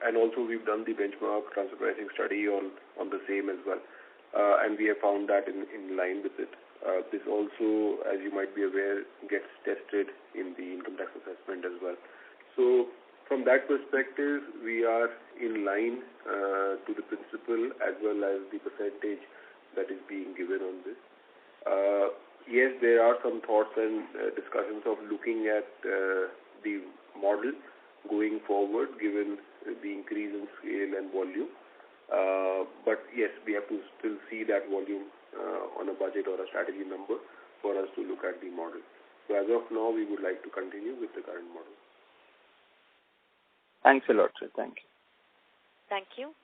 And also we've done the benchmark transfer pricing study on the same as well, and we have found that in line with it. This also, as you might be aware, gets tested in the income tax assessment as well. So from that perspective, we are in line to the principle as well as the percentage that is being given on this. Yes, there are some thoughts and discussions of looking at the model going forward, given the increase in scale and volume. But yes, we have to still see that volume on a budget or a strategy number for us to look at the model. So as of now, we would like to continue with the current model. Thanks a lot, sir. Thank you. Thank you.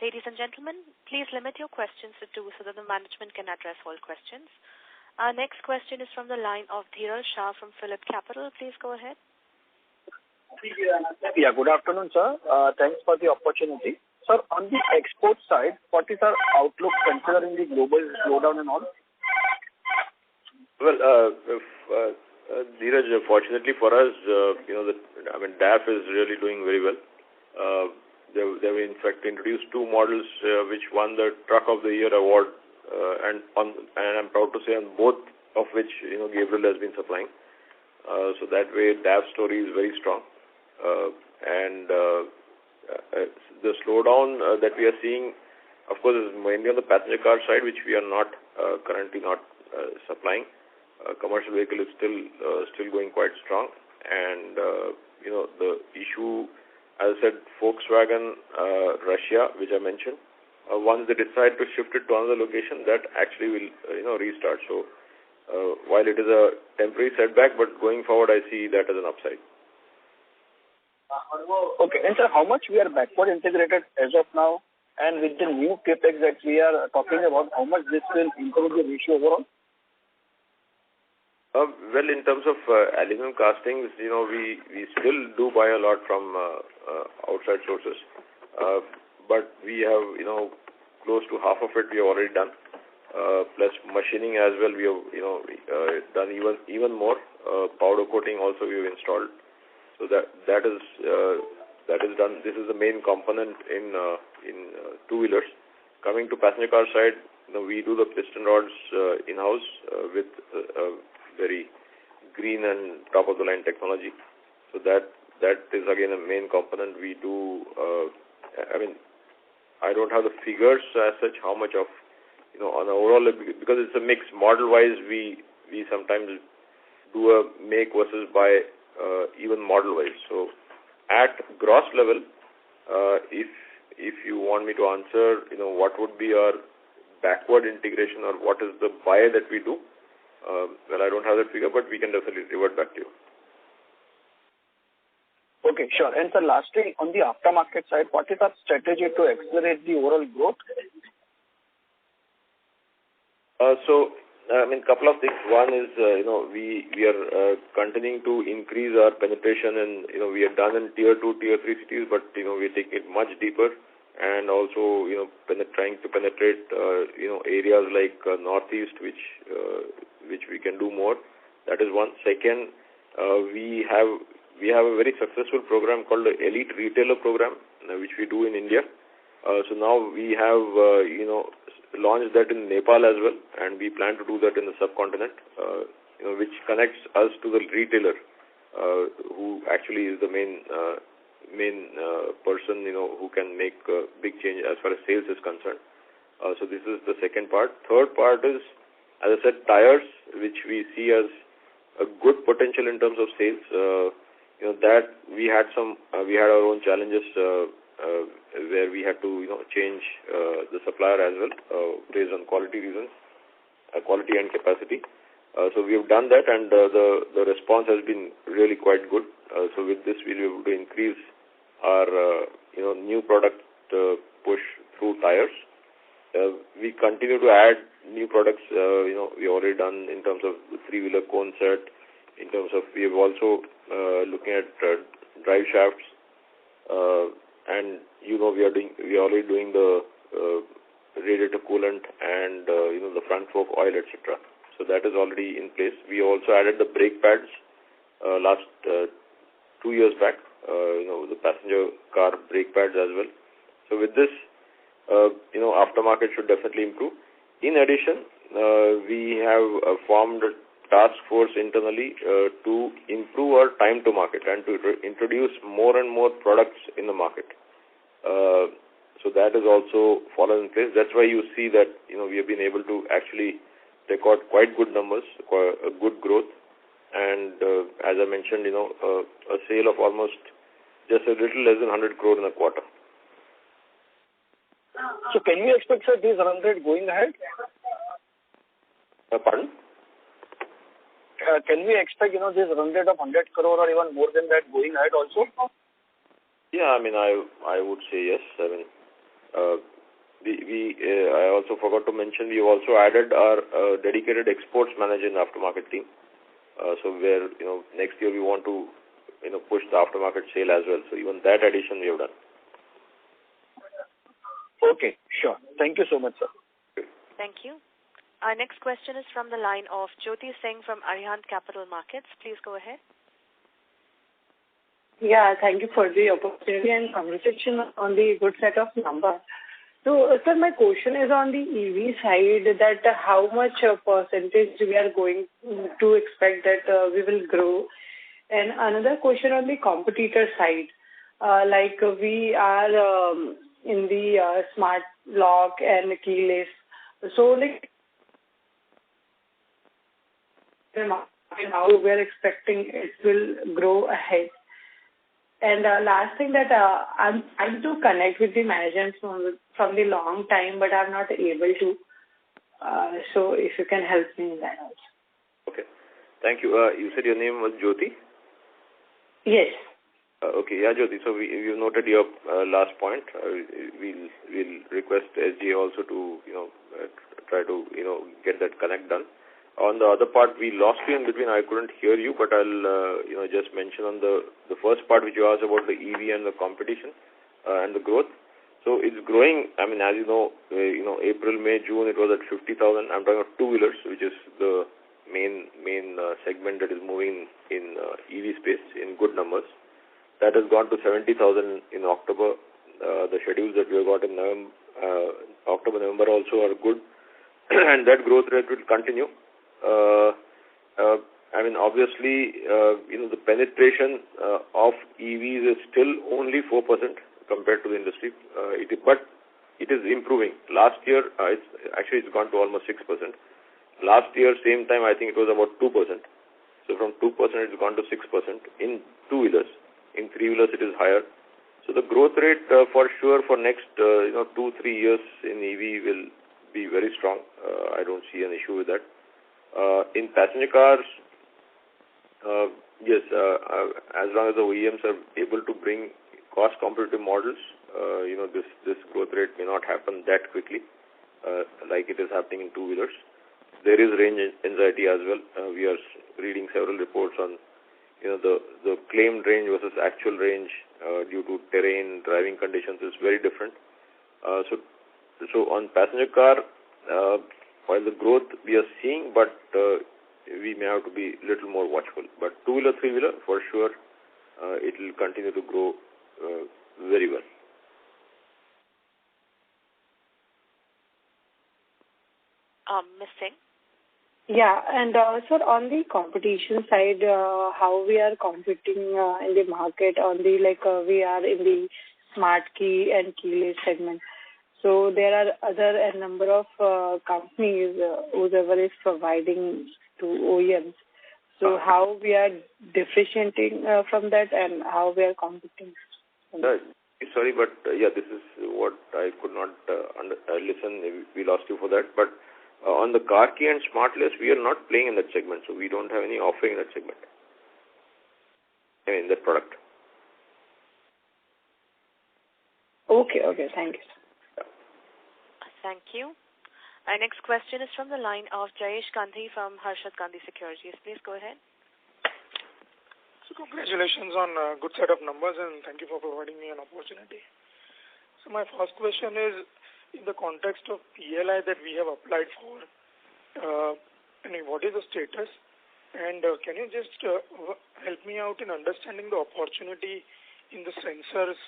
Ladies and gentlemen, please limit your questions to 2 so that the management can address all questions. Our next question is from the line of Dhiral Shah from Phillip Capital. Please go ahead. Yeah, good afternoon, sir. Thanks for the opportunity. Sir, on the export side, what is our outlook considering the global slowdown and all? Well, Dheeraj, fortunately for us, DAF is really doing very well. They have in fact introduced 2 models which won the Truck of the Year award, and I'm proud to say on both of which Gabriel has been supplying. So that way, DAF story is very strong. And the slowdown that we are seeing, of course, is mainly on the passenger car side, which we are not currently not supplying. Commercial vehicle is still going quite strong, and the issue, as I said, Volkswagen Russia, which I mentioned, once they decide to shift it to another location, that actually will restart. So while it is a temporary setback, but going forward, I see that as an upside. Okay, and sir, how much we are backward integrated as of now, and with the new capex that we are talking about, how much this will improve the ratio overall? Well, in terms of aluminum castings, we still do buy a lot from outside sources, but we have close to half of it we have already done. Plus machining as well, we have done even more. Powder coating also we have installed. So that is done. This is the main component in two-wheelers. Coming to passenger car side, we do the piston rods in-house with very green and top-of-the-line technology. So that is again a main component. We do. I don't have the figures as such. How much of on overall, because it's a mix. Model-wise, we sometimes do a make versus buy, even model-wise. So at gross level, if you want me to answer, what would be our backward integration or what is the buy that we do? Well, I don't have that figure, but we can definitely revert back to you. Okay, sure. And sir, lastly, on the aftermarket side, what is our strategy to accelerate the overall growth? Couple of things. One is, we are continuing to increase our penetration, and we are done in tier 2, tier 3 cities, but we take it much deeper, and also trying to penetrate areas like northeast, which we can do more. That is one. Second, we have a very successful program called the Elite Retailer Program, which we do in India. So now we have launched that in Nepal as well, and we plan to do that in the subcontinent, which connects us to the retailer, who actually is the main person who can make a big change as far as sales is concerned. So this is the second part. Third part is, as I said, tires, which we see as a good potential in terms of sales. That we had our own challenges where we had to change the supplier as well based on quality reasons, quality and capacity. So we have done that, and the response has been really quite good. So with this, we'll be able to increase our new product push through tires. We continue to add new products. We already done in terms of the three-wheeler cone set. In terms of, we have also looking at drive shafts, and we are already doing the radiator coolant and the front fork oil, etc. So that is already in place. We also added the brake pads last 2 years back. The passenger car brake pads as well. So with this, aftermarket should definitely improve. In addition, we have formed a task force internally to improve our time to market and to introduce more and more products in the market. So that is also fallen in place. That's why you see that we have been able to actually record quite good numbers, a good growth, and as I mentioned, a sale of almost just a little less than 100 crore in a quarter. So can we expect, sir, this run rate going ahead? Pardon? Can we expect, this run rate of 100 crore or even more than that going ahead also? Yeah, I would say yes. I also forgot to mention, we also added our dedicated exports manager in the aftermarket team. So where, next year we want to, push the aftermarket sale as well. So even that addition we have done. Okay, sure. Thank you so much, sir. Thank you. Our next question is from the line of Jyoti Singh from Arihant Capital Markets. Please go ahead. Yeah, thank you for the opportunity and congratulations on the good set of numbers. So, sir, my question is on the EV side, that how much percentage we are going to expect that we will grow. And another question on the competitor side, like we are in the smart lock and keyless. So, like, how we are expecting it will grow ahead. And last thing that I'm trying to connect with the management from the long time, but I'm not able to. So if you can help me in that also. Okay. Thank you. You said your name was Jyoti? Yes. Okay. Yeah, Jyoti. So you noted your last point. We'll request SGA also to, try to, get that connect done. On the other part, we lost you in between. I couldn't hear you, but I'll, just mention on the first part which you asked about the EV and the competition and the growth. So it's growing. I mean, as you know, April, May, June, it was at 50,000. I'm talking about two-wheelers, which is the main segment that is moving in EV space in good numbers. That has gone to 70,000 in October. The schedules that we have got in October, November also are good, and that growth rate will continue. I mean, obviously, the penetration of EVs is still only 4% compared to the industry, but it is improving. Last year, it's gone to almost 6%. Last year, same time, I think it was about 2%. So from 2%, it's gone to 6% in two-wheelers. In three-wheelers, it is higher. So the growth rate for sure for next 2-3 years in EV will be very strong. I don't see an issue with that. In passenger cars, yes, as long as the OEMs are able to bring cost competitive models, this growth rate may not happen that quickly, like it is happening in two-wheelers. There is range anxiety as well. We are reading several reports on the claimed range versus actual range due to terrain, driving conditions is very different. So on passenger car, while the growth we are seeing, but we may have to be a little more watchful. But two-wheeler, three-wheeler, for sure, it will continue to grow very well. Ms. Singh? Yeah, and sir, on the competition side, how we are competing in the market on the we are in the smart key and keyless segment. So there are a number of companies whoever is providing to OEMs. So how we are differentiating from that and how we are competing? Sorry, but this is what I could not listen. We lost you for that, but. On the car key and smartless, we are not playing in that segment, so we don't have any offering in that segment, in that product. Okay, thank you. Thank you. Our next question is from the line of Jayesh Gandhi from Harshad Gandhi Securities. Please go ahead. So congratulations on a good set of numbers, and thank you for providing me an opportunity. So my first question is, in the context of PLI that we have applied for, what is the status? And can you just help me out in understanding the opportunity in the sensors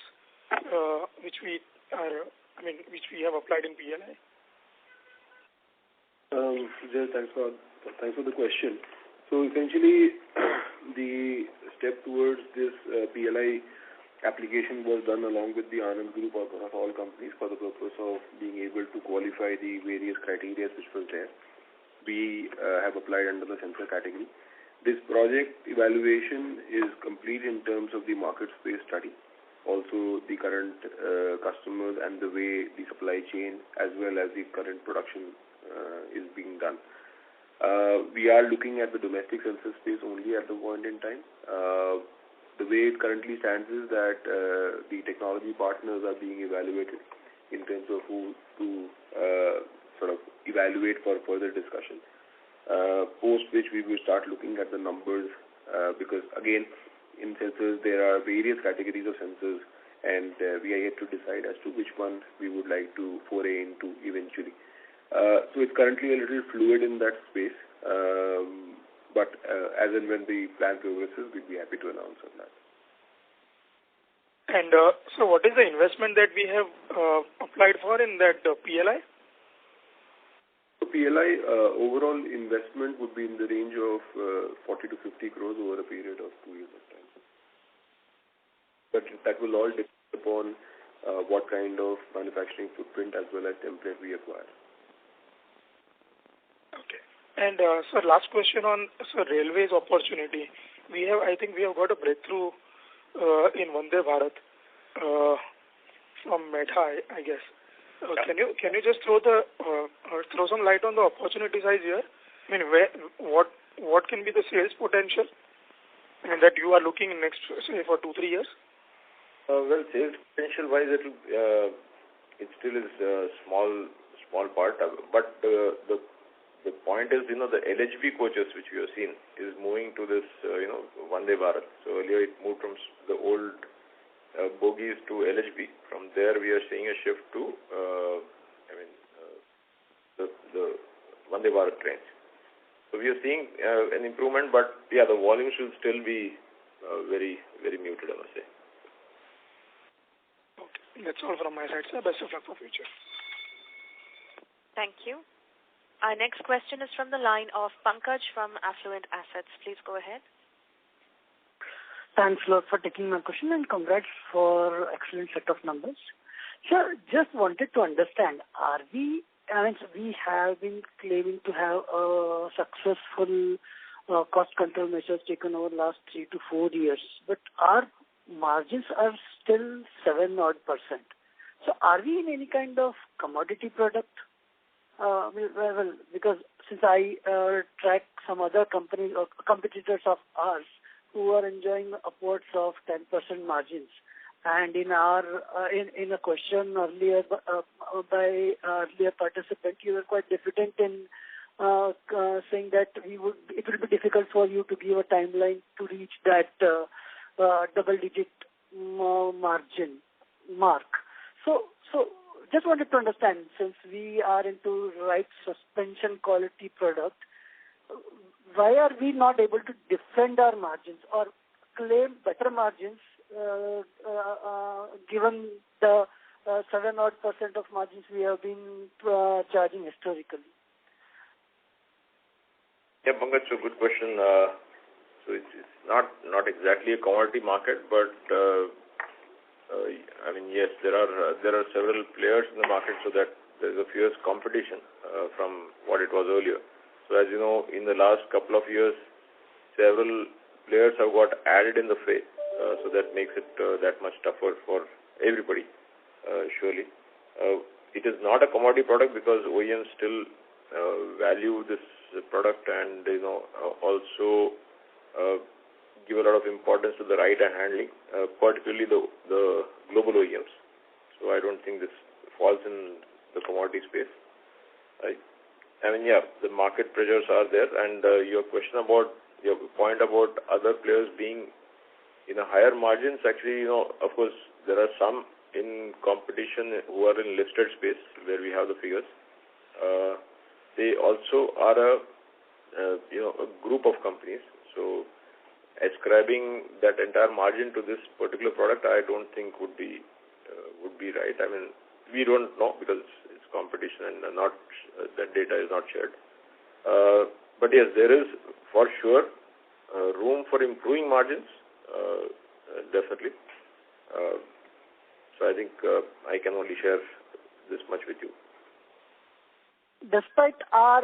which we have applied in PLI? Thanks for the question. So essentially, the step towards this PLI application was done along with the Anand Group of all companies for the purpose of being able to qualify the various criteria which was there. We have applied under the sensor category. This project evaluation is complete in terms of the market space study, also the current customers and the way the supply chain as well as the current production is being done. We are looking at the domestic sensor space only at the point in time. The way it currently stands is that the technology partners are being evaluated in terms of who to sort of evaluate for further discussion. Post which we will start looking at the numbers because again, in sensors there are various categories of sensors and we are yet to decide as to which one we would like to foray into eventually. So it's currently a little fluid in that space. But as and when the plan progresses, we'll be happy to announce on that. And so what is the investment that we have applied for in that PLI? So PLI overall investment would be in the range of 40 to 50 crores over a period of 2 years of time. But that will all depend upon what kind of manufacturing footprint as well as template we acquire. Okay. And sir, last question on railways opportunity. I think we have got a breakthrough in Vande Bharat from Medha, I guess. Can you just throw some light on the opportunity size here? I mean, what can be the sales potential, and that you are looking next, say, for 2-3 years? Well, sales potential wise, it still is a small part, but the point is, the LHB coaches which we have seen is moving to this, Vande Bharat. So earlier it moved from the old bogies to LHB. From there we are seeing a shift to, the Vande Bharat trains. So we are seeing an improvement, but yeah, the volume should still be very, very muted, I must say. Okay, that's all from my side, sir. Best of luck for future. Thank you. Our next question is from the line of Pankaj from Affluent Assets. Please go ahead. Thanks a lot for taking my question and congrats for excellent set of numbers. Sir, just wanted to understand, we have been claiming to have a successful cost control measures taken over the last 3 to 4 years, but our margins are still 7%. So are we in any kind of commodity product? Well, because since I track some other companies or competitors of ours who are enjoying upwards of 10% margins, and in our in a question earlier by earlier participant, you were quite diffident in saying that it will be difficult for you to give a timeline to reach that double-digit margin mark. So just wanted to understand, since we are into right suspension quality product, why are we not able to defend our margins or claim better margins given the 7% of margins we have been charging historically? Yeah, Pankaj, so good question. So it's not exactly a commodity market, but yes, there are several players in the market, so that there is a fierce competition from what it was earlier. So as you know, in the last couple of years, several players have got added in the fray, so that makes it that much tougher for everybody, surely. It is not a commodity product because OEMs still value this product and also give a lot of importance to the ride and handling, particularly the global OEMs. So I don't think this falls in the commodity space. The market pressures are there, and your point about other players being in a higher margins, actually, of course, there are some in competition who are in listed space where we have the figures. They also are a group of companies. So ascribing that entire margin to this particular product, I don't think would be right. We don't know because it's competition and not that data is not shared. But yes, there is for sure room for improving margins, definitely. So I think I can only share this much with you. Despite our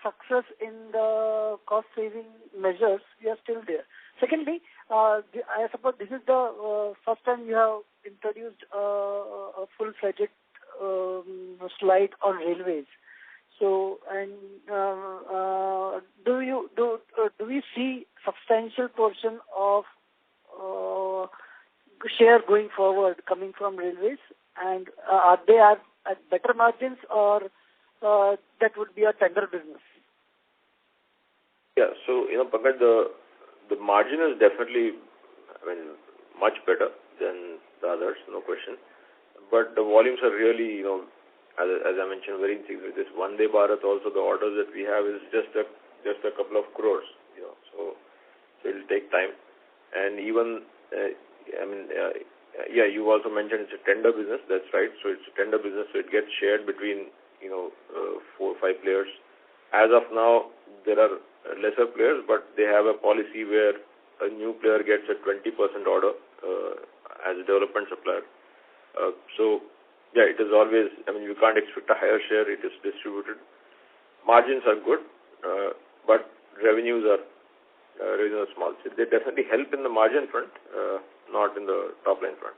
success in the cost-saving measures, we are still there. Secondly, I suppose this is the first time you have introduced a full-fledged slide on railways. So, and do we see substantial portion of share going forward coming from railways, and are they at better margins, or that would be a tender business? Yeah, so Pankaj, the margin is definitely, much better than the others, no question. But the volumes are really, as I mentioned, very insignificant. This Vande Bharat, also the orders that we have is just a couple of crores, so it will take time. And even, you also mentioned it's a tender business. That's right. So it's a tender business, so it gets shared between 4 or 5 players. As of now, there are lesser players, but they have a policy where a new player gets a 20% order as a development supplier. It is always, you can't expect a higher share. It is distributed. Margins are good, but revenues are small. So they definitely help in the margin front, not in the top line front.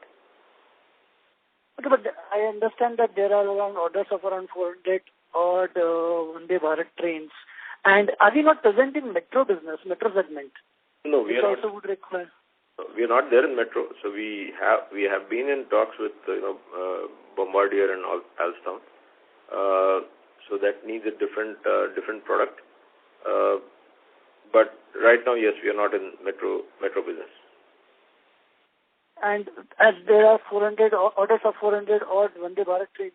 Okay, but I understand that there are around orders of around 400 odd Vande Bharat trains. And are we not present in metro segment? No, we are not. Also would require. We are not there in metro. So we have been in talks with Bombardier and Alstom. So that needs a different product. But right now, yes, we are not in metro business. And as there are 400 orders of 400 odd Vande Bharat trains,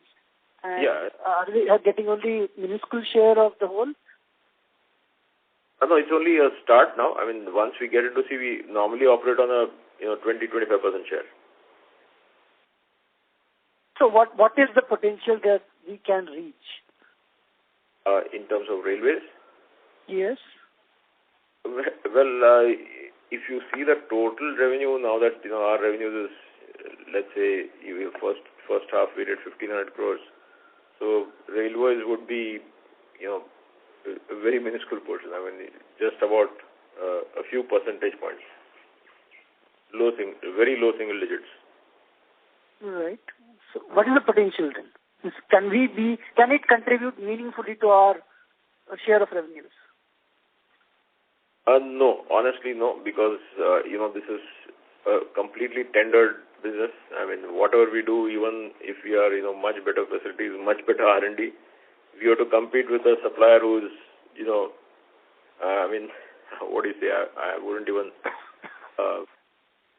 and are we getting only minuscule share of the whole? No, it's only a start now. I mean, once we get into we normally operate on a 20-25% share. So what is the potential that we can reach? In terms of railways? Yes. Well, if you see the total revenue now that our revenues is, let's say, first half we did 1,500 crores. So railways would be, a very minuscule portion. I mean, just about a few percentage points. Very low single digits. Right. So what is the potential then? Can it contribute meaningfully to our share of revenues? No, honestly no, because, this is a completely tendered business. I mean, whatever we do, even if we are, much better facilities, much better R&D, we have to compete with a supplier who is, what do you say? I wouldn't even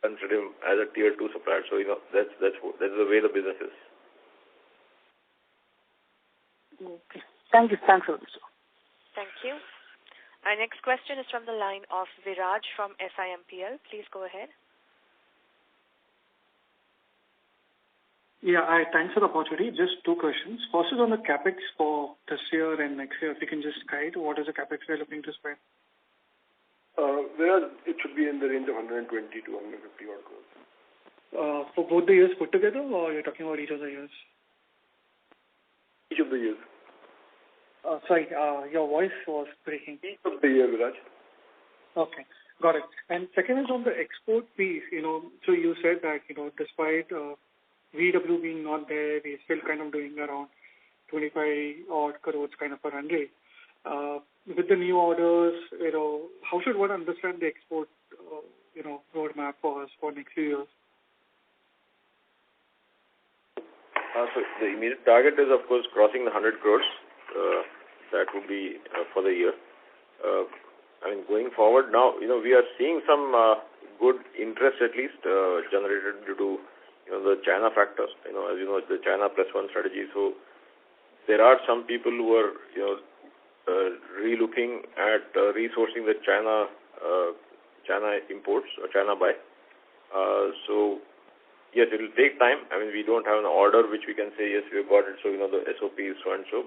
consider him as a tier 2 supplier. So, that's the way the business is. Okay. Thank you. Thanks a lot, sir. Thank you. Our next question is from the line of Viraj from SIMPL. Please go ahead. Yeah, thanks for the opportunity. Just two questions. First is on the capex for this year and next year. If you can just guide, what is the capex we're looking to spend? It should be in the range of 120 to 150 odd crores. For both the years put together, or you're talking about each of the years? Each of the years. Sorry, your voice was breaking. Each of the years, Viraj. Okay, got it. And second is on the export piece, so you said that, despite VW being not there, we're still kind of doing around 25 odd crores kind of a run rate. With the new orders, how should one understand the export, roadmap for us for next few years? So the immediate target is, of course, crossing the 100 crores. That would be for the year. Going forward now, we are seeing some good interest at least generated due to the China factor. As you know, the China +1 strategy. So there are some people who are relooking at resourcing the China imports or China buy. So yes, it will take time. I mean, we don't have an order which we can say, yes, we have got it, so, the SOP is so and so,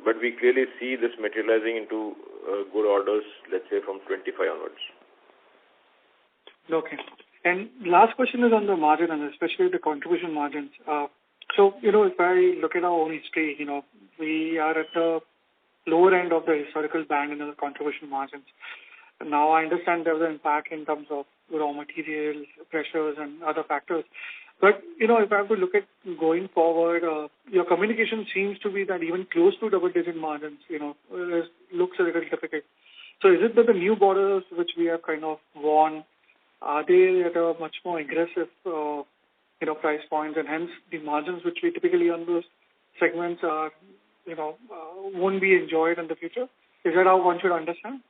but we clearly see this materializing into good orders, let's say, from 25 onwards. Okay. And last question is on the margin, and especially the contribution margins. So, if I look at our own history, we are at the lower end of the historical band in the contribution margins. Now, I understand there was an impact in terms of raw material pressures and other factors. But, if I have to look at going forward, your communication seems to be that even close to double-digit margins, looks a little difficult. So is it that the new borders which we have kind of won, are they at a much more aggressive, price points, and hence the margins which we typically on those segments are, won't be enjoyed in the future? Is that how one should understand?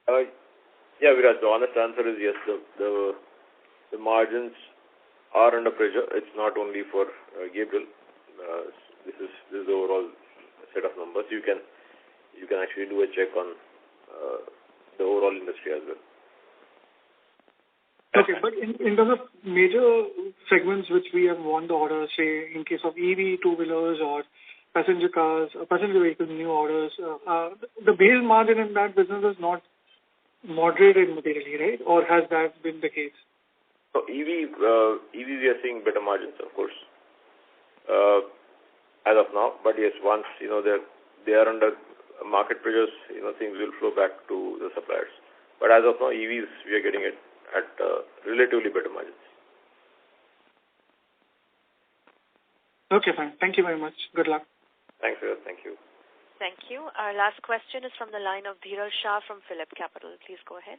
Yeah, Viraj, the honest answer is yes. The margins are under pressure. It's not only for Gabriel. This is the overall set of numbers. You can actually do a check on the overall industry as well. Okay, but in terms of major segments which we have won the orders, say in case of EV two-wheelers or passenger cars, passenger vehicles, new orders, the base margin in that business is not moderated materially, right? Or has that been the case? So EV we are seeing better margins, of course, as of now. But yes, once they are under market pressures, things will flow back to the suppliers. But as of now, EVs we are getting it at relatively better margins. Okay, fine. Thank you very much. Good luck. Thanks, sir. Thank you. Thank you. Our last question is from the line of Dhiral Shah from Phillip Capital. Please go ahead.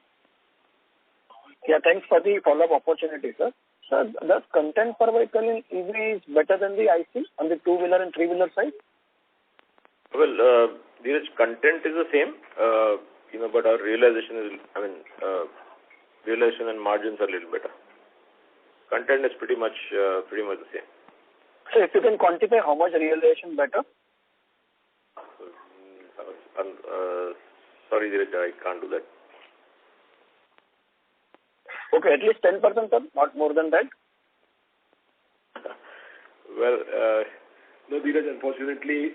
Yeah, thanks for the follow-up opportunity, sir. Sir, does content per vehicle in EV is better than the IC on the two-wheeler and three-wheeler side? Well, Dheeraj, content is the same, but our realization is, realization and margins are a little better. Content is pretty much the same. So if you can quantify how much realization better? Sorry, Dheeraj, I can't do that. Okay, at least 10%, sir, not more than that? Well, no, Dheeraj, unfortunately,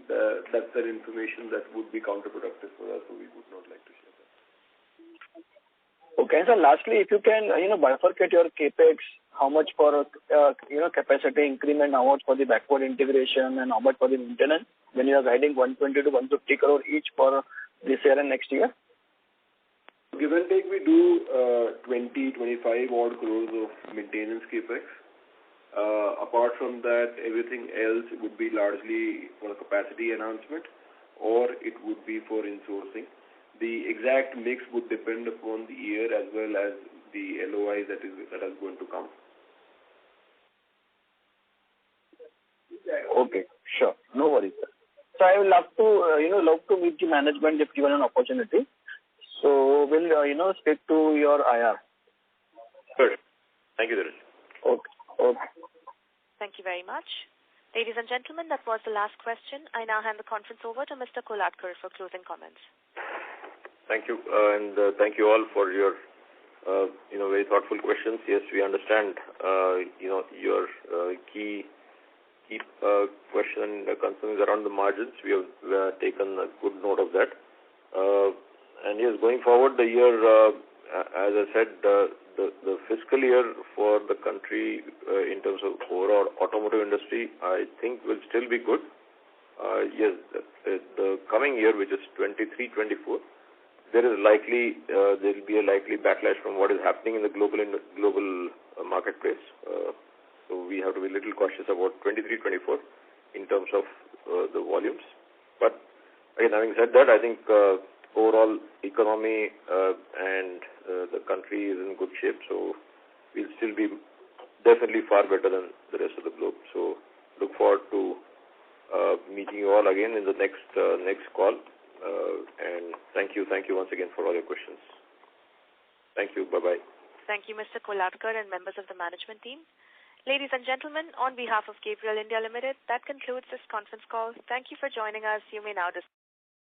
that's an information that would be counterproductive for us, so we would not like to share that. Okay, so lastly, if you can, bifurcate your capex, how much for, capacity increment, how much for the backward integration, and how much for the maintenance, when you are guiding 120 to 150 crore each for this year and next year? Give and take, we do 25 odd crores of maintenance capex. Apart from that, everything else would be largely for capacity enhancement, or it would be for insourcing. The exact mix would depend upon the year as well as the LOI that is going to come. Okay, sure. No worries, sir. So I would love to meet the management if given an opportunity. So we'll, speak to your IR. Good. Thank you, Dheeraj. Okay. Thank you very much. Ladies and gentlemen, that was the last question. I now hand the conference over to Mr. Kolhatkar for closing comments. Thank you, and thank you all for your, very thoughtful questions. Yes, we understand, your key question and concerns around the margins. We have taken a good note of that. And yes, going forward, the year, as I said, the fiscal year for the country in terms of overall automotive industry, I think will still be good. Yes, the coming year, which is 23-24, there will be a likely backlash from what is happening in the global marketplace. So we have to be a little cautious about 23-24 in terms of the volumes. But again, having said that, I think overall economy and the country is in good shape. So we'll still be definitely far better than the rest of the globe. So look forward to meeting you all again in the next call. And thank you once again for all your questions. Thank you. Bye-bye. Thank you, Mr. Kolhatkar and members of the management team. Ladies and gentlemen, on behalf of Gabriel India Limited, that concludes this conference call. Thank you for joining us. You may now disconnect.